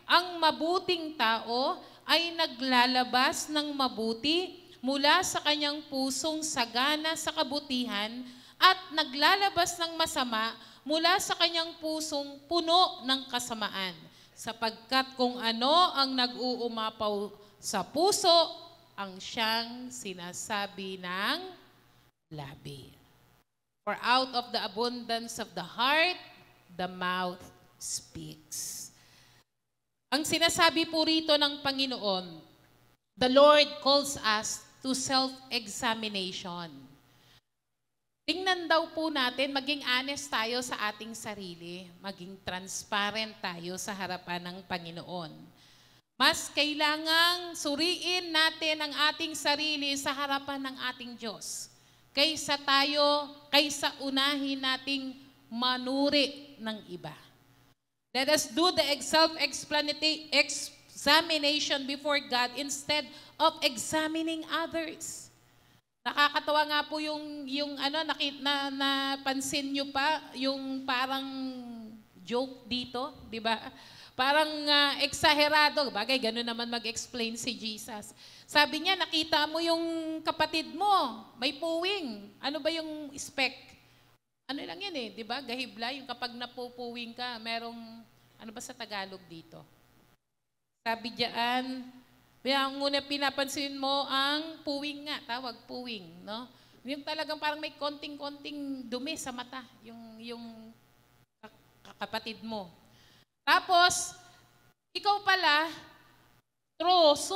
ang mabuting tao ay naglalabas ng mabuti mula sa kanyang pusong sagana sa kabutihan at naglalabas ng masama mula sa kanyang pusong puno ng kasamaan. Sapagkat kung ano ang nag-uumapaw sa puso, ang siyang sinasabi ng labi. For out of the abundance of the heart, the mouth speaks. Ang sinasabi po rito ng Panginoon, the Lord calls us to self-examination. Tingnan daw po natin, maging honest tayo sa ating sarili, maging transparent tayo sa harapan ng Panginoon. Mas kailangang suriin natin ang ating sarili sa harapan ng ating Diyos. Kaysa unahin nating manuri ng iba. Let us do the self-examination before God instead of examining others. Nakakatawa nga po yung napansin nyo pa, yung parang joke dito, di ba? Parang eksaherado. Bagay, gano'n naman mag-explain si Jesus. Sabi niya, nakita mo yung kapatid mo, may puwing. Ano ba yung speck? Ano lang yan eh, di ba? Gahibla, yung kapag napupuwing ka, merong, ano ba sa Tagalog dito? Sabi diyan, ang muna pinapansin mo ang puwing nga, tawag puwing, no? Yung talagang parang may konting-konting dumi sa mata, yung kapatid mo. Tapos, ikaw pala, troso.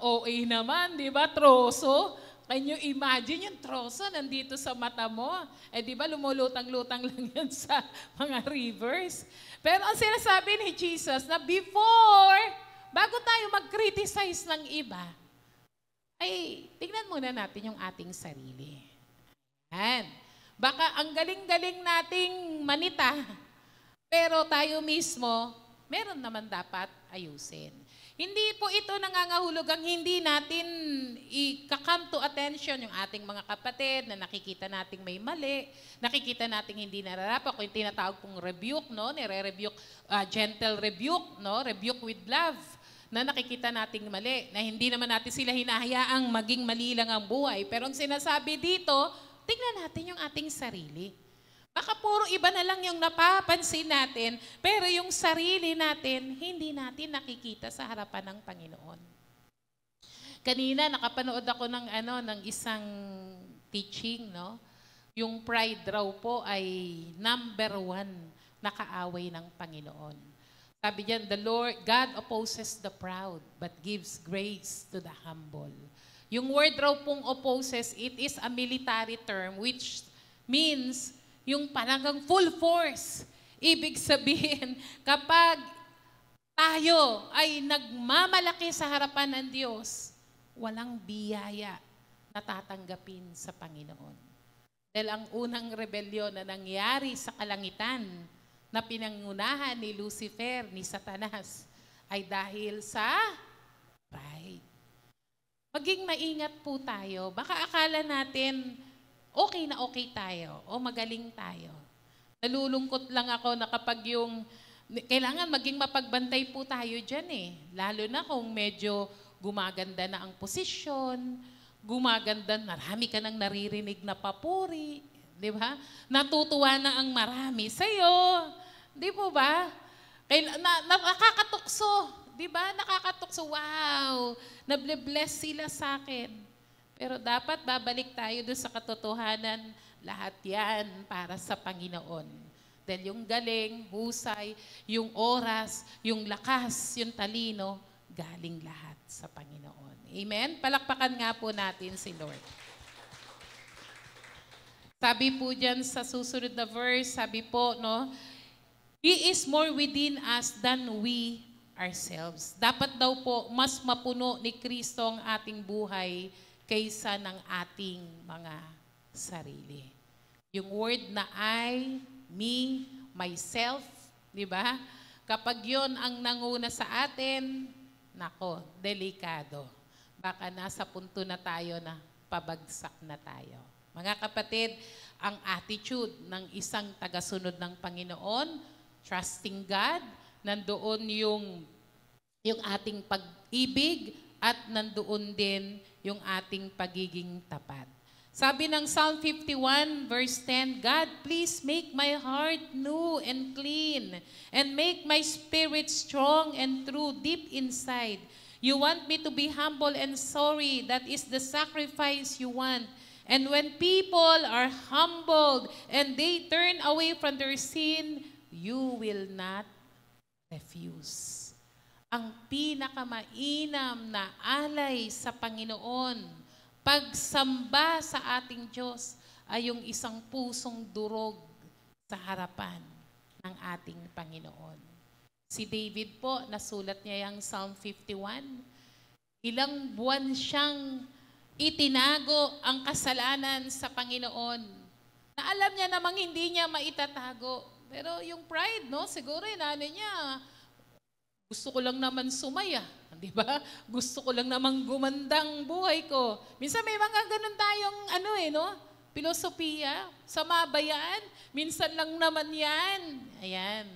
OA naman, di ba? Troso. Can you imagine yung troso nandito sa mata mo? Eh di ba lumulutang-lutang lang yan sa mga rivers? Pero ang sinasabi ni Jesus na bago tayo mag-criticize ng iba, ay tingnan muna natin yung ating sarili. Yan. Baka ang galing-galing nating manita, pero tayo mismo, meron naman dapat ayusin. Hindi po ito nangangahulog ang hindi natin i-come to attention yung ating mga kapatid na nakikita nating may mali, nakikita nating hindi nararapat, kung yung tinatawag pong rebuke, no? Nire-rebuke, gentle rebuke, no? Rebuke with love, na nakikita nating mali, na hindi naman natin sila hinahayaang maging mali lang ang buhay. Pero ang sinasabi dito, tingnan natin yung ating sarili. Baka puro iba na lang yung napapansin natin, pero yung sarili natin, hindi natin nakikita sa harapan ng Panginoon. Kanina, nakapanood ako ng isang teaching, no? Yung pride raw po ay number 1 na kaaway ng Panginoon. Sabi diyan, God opposes the proud, but gives grace to the humble. Yung word raw pong opposes, it is a military term which means yung parang full force. Ibig sabihin, kapag tayo ay nagmamalaki sa harapan ng Diyos, walang biyaya na tatanggapin sa Panginoon. Dahil ang unang rebelyon na nangyari sa kalangitan na pinangunahan ni Lucifer, ni Satanas, ay dahil sa pride. Maging maingat po tayo. Baka akala natin, okay na okay tayo o magaling tayo. Nalulungkot lang ako na kapag kailangan maging mapagbantay po tayo dyan eh. Lalo na kung medyo gumaganda na ang posisyon, gumaganda, marami ka nang naririnig na papuri, di ba? Natutuwa na ang marami sa'yo, di po ba? Nakakatukso, di ba? Nakakatukso, wow, nable-bless sila sa akin. Pero dapat babalik tayo doon sa katotohanan, lahat yan para sa Panginoon. Dahil yung galing, husay, yung oras, yung lakas, yung talino, galing lahat sa Panginoon. Amen? Palakpakan nga po natin si Lord. Sabi po dyan sa susunod na verse, sabi po, no, He is more within us than we ourselves. Dapat daw po, mas mapuno ni Kristo ang ating buhay kaysa ng ating mga sarili. Yung word na I, me, myself, di ba? Kapag yon ang nanguna sa atin, nako, delikado. Baka nasa punto na tayo na pabagsak na tayo. Mga kapatid, ang attitude ng isang tagasunod ng Panginoon, trusting God, nandoon yung ating pag-ibig at nandoon din yung ating pagiging tapat. Sabi ng Psalm 51 verse 10, God, please make my heart new and clean and make my spirit strong and true deep inside. You want me to be humble and sorry. That is the sacrifice you want. And when people are humbled and they turn away from their sin, you will not refuse. Ang pinakamainam na alay sa Panginoon, pagsamba sa ating Diyos, ay yung isang pusong durog sa harapan ng ating Panginoon. Si David po, nasulat niya yung Psalm 51, ilang buwan siyang itinago ang kasalanan sa Panginoon, na alam niya namang hindi niya maitatago. Pero yung pride, no, siguro niya, gusto ko lang naman sumaya, di ba? Gusto ko lang naman gumandang buhay ko. Minsan may mga ganun tayong filosofiya sa mabayaan. Minsan lang naman yan. Ayan.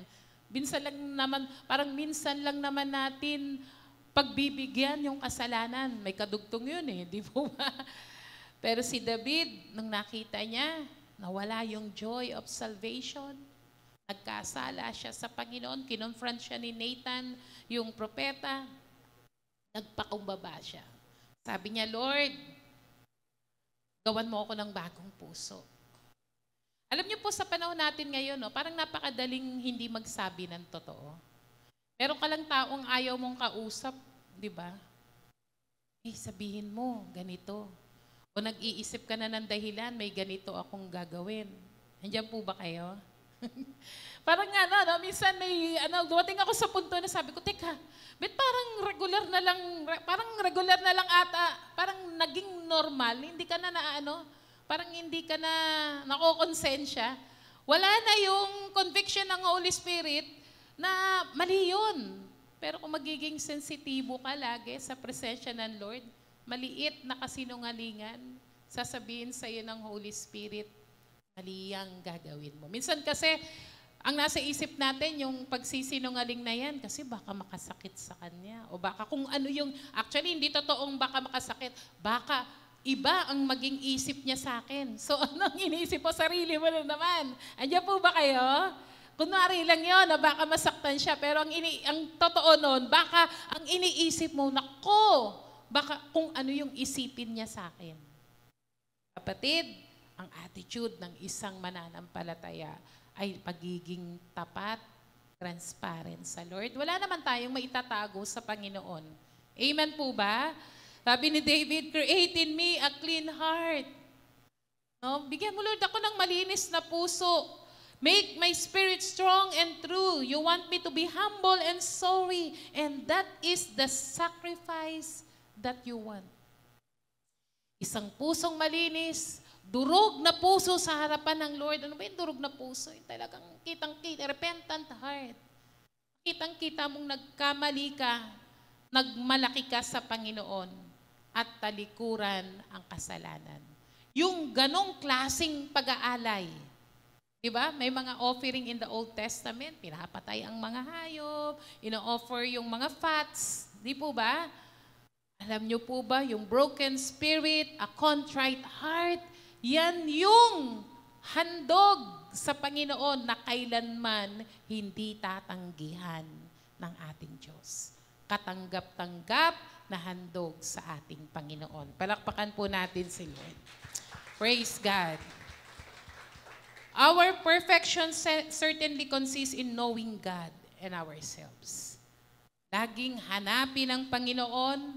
Minsan lang naman natin pagbibigyan yung kasalanan. May kadugtong yun eh, di ba? Pero si David, nung nakita niya, nawala yung joy of salvation, nagkasala siya sa Panginoon, kinonfront siya ni Nathan, yung propeta, nagpakumbaba siya. Sabi niya, Lord, gawan mo ako ng bagong puso. Alam niyo po sa panahon natin ngayon, no, parang napakadaling hindi magsabi ng totoo. Meron ka lang taong ayaw mong kausap, di ba? Sabihin mo, ganito. O nag-iisip ka na ng dahilan, may ganito akong gagawin. Nandiyan po ba kayo? Parang minsan dumating ako sa punto na sabi ko, teka, bet parang regular na lang ata, parang naging normal, hindi ka na parang hindi ka na nakokonsensya. Wala na yung conviction ng Holy Spirit na mali yun. Pero kung magiging sensitibo ka lagi sa presensya ng Lord, maliit na kasinungalingan, sasabihin sa iyo ng Holy Spirit, mali ang gagawin mo. Minsan kasi, ang nasa isip natin, yung pagsisinungaling na yan, kasi baka makasakit sa kanya. O baka kung ano yung, actually hindi totoong baka makasakit, baka iba ang maging isip niya sa akin. So anong iniisip mo? Sarili mo na naman. Andiyan po ba kayo? Kunwari lang yun, na baka masaktan siya, pero ang totoo nun, baka ang iniisip mo, nako, baka kung ano yung isipin niya sa akin. Kapatid, ang attitude ng isang mananampalataya ay pagiging tapat, transparent sa Lord. Wala naman tayong maitatago sa Panginoon. Amen po ba? Sabi ni David, create in me a clean heart. No? Bigyan mo, Lord, ako ng malinis na puso. Make my spirit strong and true. You want me to be humble and sorry. And that is the sacrifice that you want. Isang pusong malinis, durog na puso sa harapan ng Lord. Ano ba yung durog na puso? Yung talagang kitang-kita, repentant heart. Kitang-kita mong nagkamali ka, nagmalaki ka sa Panginoon, at talikuran ang kasalanan. Yung ganong klaseng pag-aalay, diba? May mga offering in the Old Testament, pinapatay ang mga hayop, ino-offer yung mga fats, di po ba? Alam nyo po ba, yung broken spirit, a contrite heart, yan yung handog sa Panginoon na kailanman hindi tatanggihan ng ating Diyos. Katanggap-tanggap na handog sa ating Panginoon. Palakpakan po natin si Lord. Praise God. Our perfection certainly consists in knowing God and ourselves. Laging hanapin ang Panginoon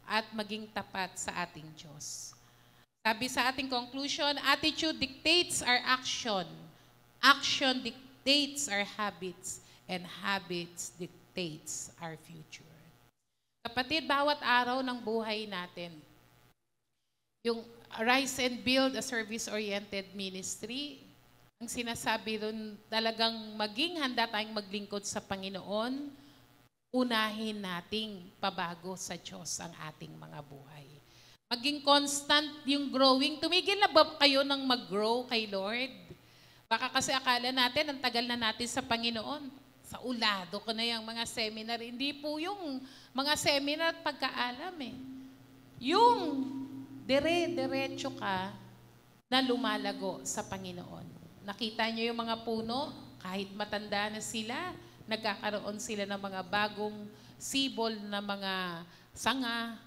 at maging tapat sa ating Diyos. Sabi sa ating conclusion, attitude dictates our action. Action dictates our habits. And habits dictates our future. Kapatid, bawat araw ng buhay natin, yung Rise and Build a Service-Oriented Ministry, ang sinasabi doon, talagang maging handa tayong maglingkod sa Panginoon, unahin nating pabago sa Diyos ang ating mga buhay. Maging constant yung growing. Tumigil na ba kayo ng mag-grow kay Lord? Baka kasi akala natin, ang tagal na natin sa Panginoon. Sa ulado ko na yung mga seminar. Hindi po yung mga seminar at pagkaalam eh. Yung dire-diretso ka na lumalago sa Panginoon. Nakita niyo yung mga puno, kahit matanda na sila, nagkakaroon sila ng mga bagong sibol na mga sanga,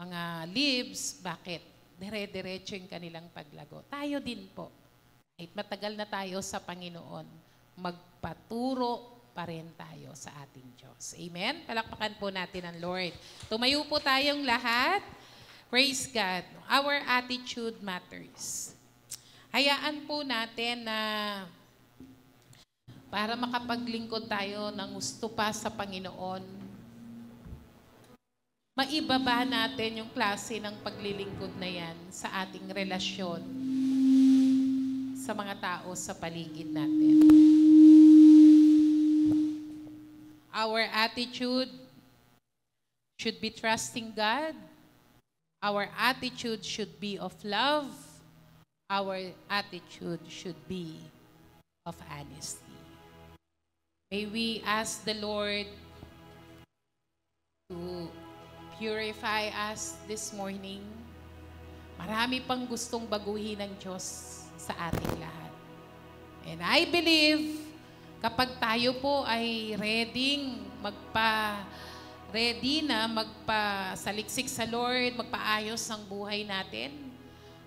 mga leaves. Bakit? Dire-diretso yung kanilang paglago. Tayo din po. Kahit matagal na tayo sa Panginoon, magpaturo pa rin tayo sa ating Diyos. Amen? Palakpakan po natin ang Lord. Tumayo po tayong lahat. Praise God. Our attitude matters. Hayaan po natin na para makapaglingkod tayo ng gusto pa sa Panginoon, maibaba natin yung klase ng paglilingkod na yan sa ating relasyon sa mga tao sa paligid natin. Our attitude should be trusting God. Our attitude should be of love. Our attitude should be of honesty. May we ask the Lord to purify us this morning. Marami pang gustong baguhin ng Diyos sa ating lahat. And I believe, kapag tayo po ay ready na magpasaliksik sa Lord, magpaayos ang buhay natin,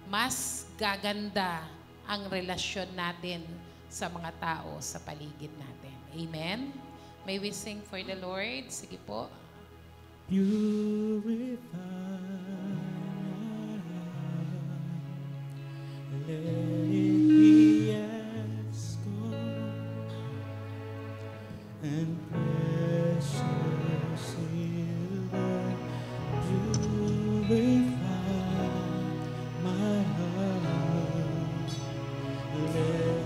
mas gaganda ang relasyon natin sa mga tao sa paligid natin. Amen? May we sing for the Lord? Sige po. Purify, let it be as gold and precious silver. Purify my heart, let it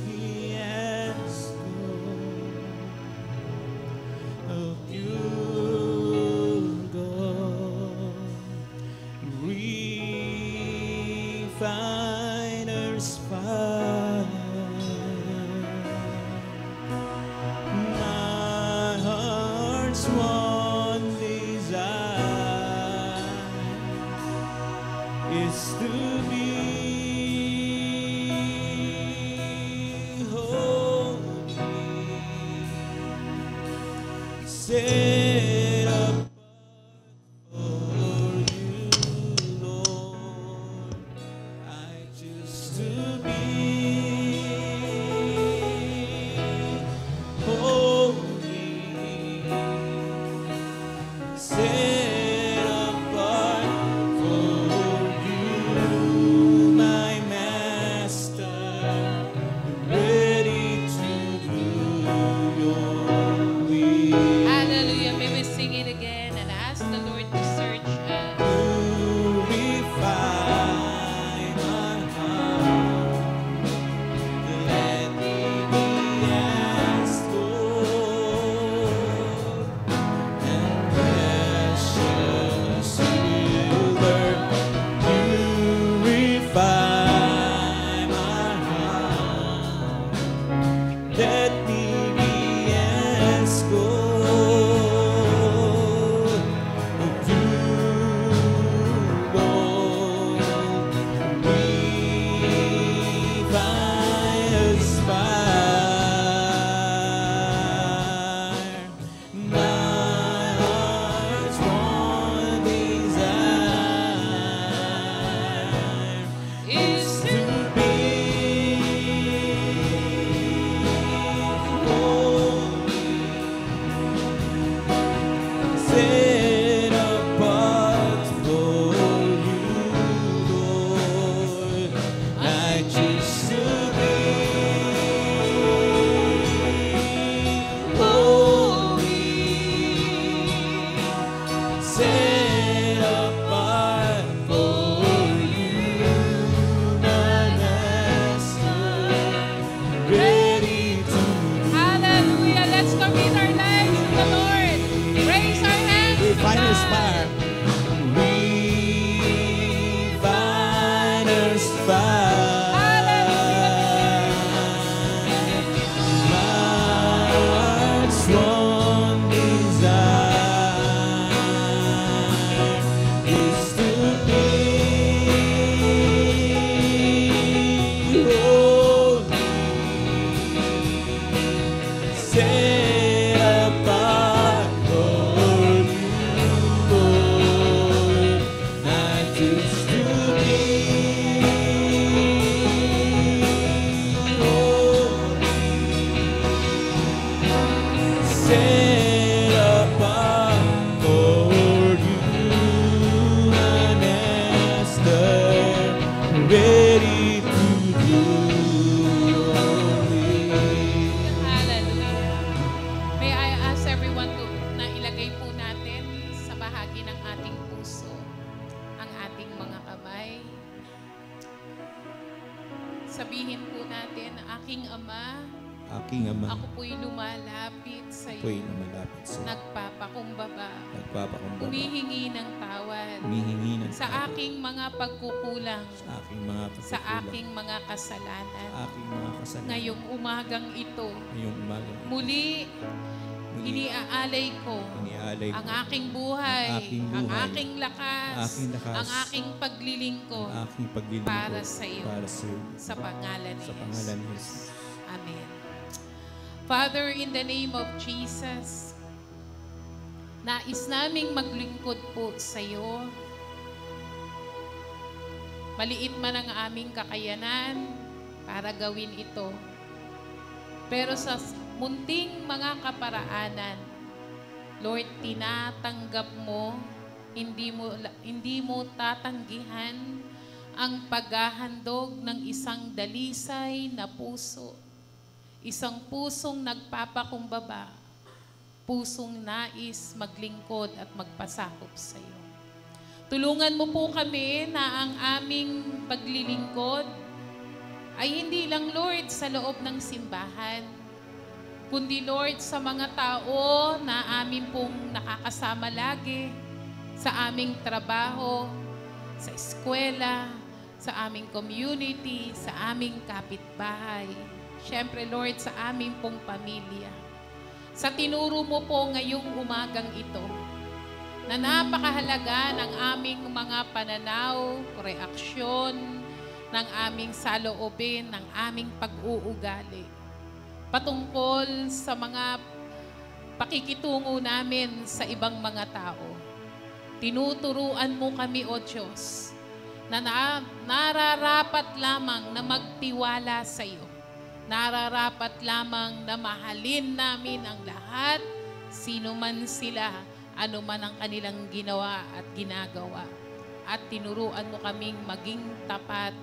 be as gold heart's one desire is to be holy, set apart for you, Lord. I choose to be holy, set apart for you, my Master, ready to do your will. Hallelujah. May we sing it again and ask the Lord to search us. Purify my heart, let me be as gold and precious silver. Purify my heart, let me be as gold, pure gold, refiner's fire. My heart's one desire is to be holy, set apart for you, Lord. I choose to be holy, set apart for you, my Master, ready to Hallelujah. Let's commit our lives to the Lord. Raise our hands to Refiner's God. fire. Refiner's fire. My heart's one desire is to be holy, set apart for you, Lord. I choose to be holy, set apart for you, my Master, ready to do your will. Hallelujah. May I ask everyone to na ilagay po natin sa bahagi ng ating puso ang ating mga kamay. Sabihin po natin, aking Ama, Aking Ama, ako po'y lumalapit sa ako'y iyo. lumalapit sa iyo. Nagpapakumbaba, Nagpapakumbaba, humihingi ng tawad humihingi ng sa tawad aking mga pagkukulang, sa aking mga sa pagkukulang, aking mga kasalanan. aking mga kasalanan. Ngayong umagang ito, Ngayong umaga, muli muli iniaalay ko iniaalay ko ang aking buhay, ang aking ang buhay, aking lakas, aking lakas, ang aking paglilingkod ang aking paglilingkod para sa iyo, para sa iyo, sa pangalan ni sa pangalan ni Jesus. Jesus. Amen. Father, in the name of Jesus, nais naming maglingkod po sa iyo. Maliit man ang aming kakayanan para gawin ito. Pero sa munting mga kaparaanan, Lord, tinatanggap mo, hindi mo tatanggihan ang paghahandog ng isang dalisay na puso. Isang pusong nagpapakumbaba, pusong nais maglingkod at magpasakop sa iyo. Tulungan mo po kami na ang aming paglilingkod ay hindi lang, Lord, sa loob ng simbahan, kundi, Lord, sa mga tao na amin pong nakakasama lagi, sa aming trabaho, sa eskwela, sa aming community, sa aming kapitbahay. Siyempre, Lord, sa aming pong pamilya. sa tinuro mo po ngayong umagang ito, na napakahalaga ng aming mga pananaw, reaksyon, ng aming saloobin, ng aming pag-uugali, patungkol sa mga pakikitungo namin sa ibang mga tao. Tinuturuan mo kami, O Diyos, na nararapat lamang na magtiwala sa iyo. Nararapat lamang na mahalin namin ang lahat, sino man sila, ano man ang kanilang ginawa at ginagawa. At tinuruan mo kaming maging tapat,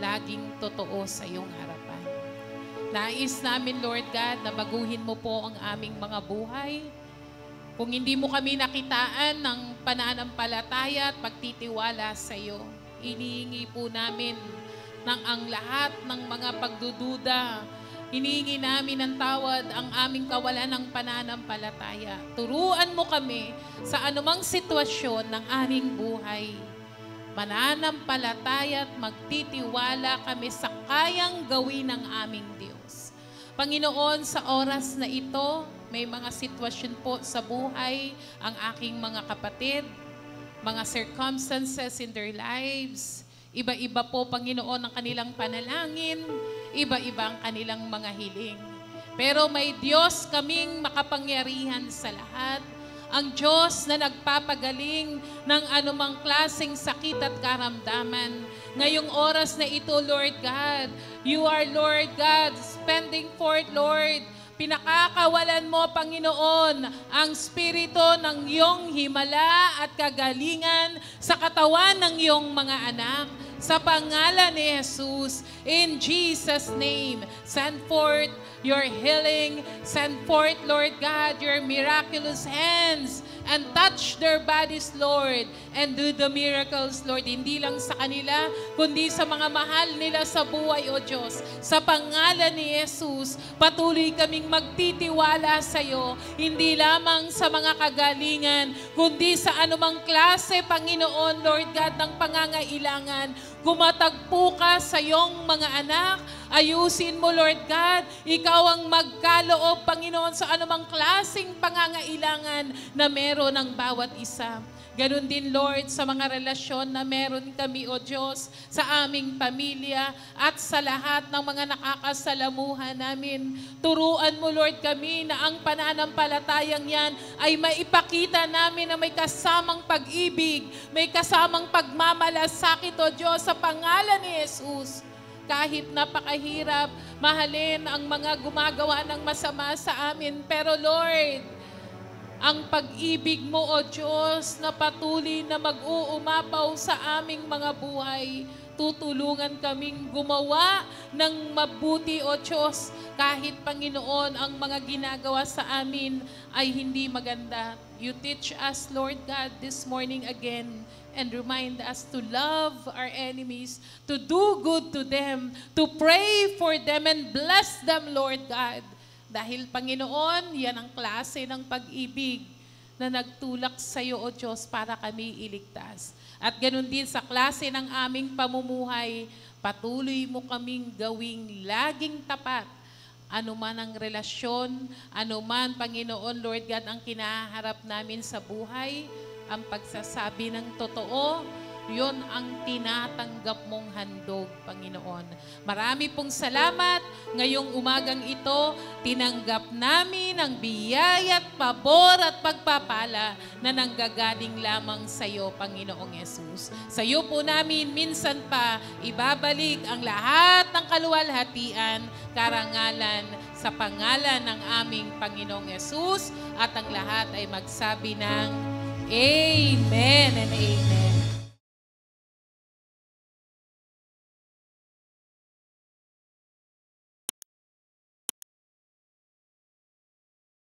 laging totoo sa iyong harapan. Nais namin, Lord God, na baguhin mo po ang aming mga buhay. Kung hindi mo kami nakitaan ng pananampalataya at pagtitiwala sa iyo, inihingi po namin ng ang lahat ng mga pagdududa. Hinihingi namin ng tawad ang aming kawalan ng pananampalataya. Turuan mo kami sa anumang sitwasyon ng aming buhay. Mananampalataya at magtitiwala kami sa kayang gawin ng aming Diyos. Panginoon, sa oras na ito, may mga sitwasyon po sa buhay ang aking mga kapatid, mga circumstances in their lives. Iba-iba po, Panginoon, ang kanilang panalangin, iba-iba ang kanilang mga hiling. Pero may Diyos kaming makapangyarihan sa lahat, ang Diyos na nagpapagaling ng anumang klaseng sakit at karamdaman. Ngayong oras na ito, Lord God, you are, Lord God, spending forth, Lord, pinakakawalan mo, Panginoon, ang spirito ng iyong himala at kagalingan sa katawan ng iyong mga anak. Sa pangalan ni Jesus, in Jesus' name, send forth your healing, send forth, Lord God, your miraculous hands, and touch their bodies, Lord, and do the miracles, Lord, hindi lang sa kanila, kundi sa mga mahal nila sa buhay, O Diyos. Sa pangalan ni Jesus, patuloy kaming magtitiwala sa iyo, hindi lamang sa mga kagalingan, kundi sa anumang klase, Panginoon, Lord God, ng pangangailangan. Gumatagpo ka sa iyong mga anak. Ayusin mo, Lord God. Ikaw ang magkaloob, Panginoon, sa anumang klaseng pangangailangan na meron ng bawat isa. Ganon din, Lord, sa mga relasyon na meron kami, O Diyos, sa aming pamilya at sa lahat ng mga nakakasalamuhan namin. Turuan mo, Lord, kami na ang pananampalatayang yan ay maipakita namin na may kasamang pag-ibig, may kasamang pagmamalasakit, O Diyos, sa pangalan ni Jesus. Kahit napakahirap, mahalin ang mga gumagawa ng masama sa amin. Pero Lord, ang pag-ibig mo, O Diyos, na patuloy na mag-uumapaw sa aming mga buhay. Tutulungan kaming gumawa ng mabuti, O Diyos, kahit, Panginoon, ang mga ginagawa sa amin ay hindi maganda. You teach us, Lord God, this morning again, and remind us to love our enemies, to do good to them, to pray for them and bless them, Lord God. Dahil, Panginoon, yan ang klase ng pag-ibig na nagtulak sa iyo, O Diyos, para kami iligtas. At ganun din sa klase ng aming pamumuhay, patuloy mo kaming gawing laging tapat. Ano man ang relasyon, ano man, Panginoon, Lord God, ang kinaharap namin sa buhay, ang pagsasabi ng totoo, yun ang tinatanggap mong handog, Panginoon. Marami pong salamat. Ngayong umagang ito, tinanggap namin ang biyaya at pabor at pagpapala na nanggagaling lamang sa iyo, Panginoong Yesus. Sa iyo po namin minsan pa ibabalik ang lahat ng kaluwalhatian, karangalan sa pangalan ng aming Panginoong Yesus, at ang lahat ay magsabi ng Amen and Amen.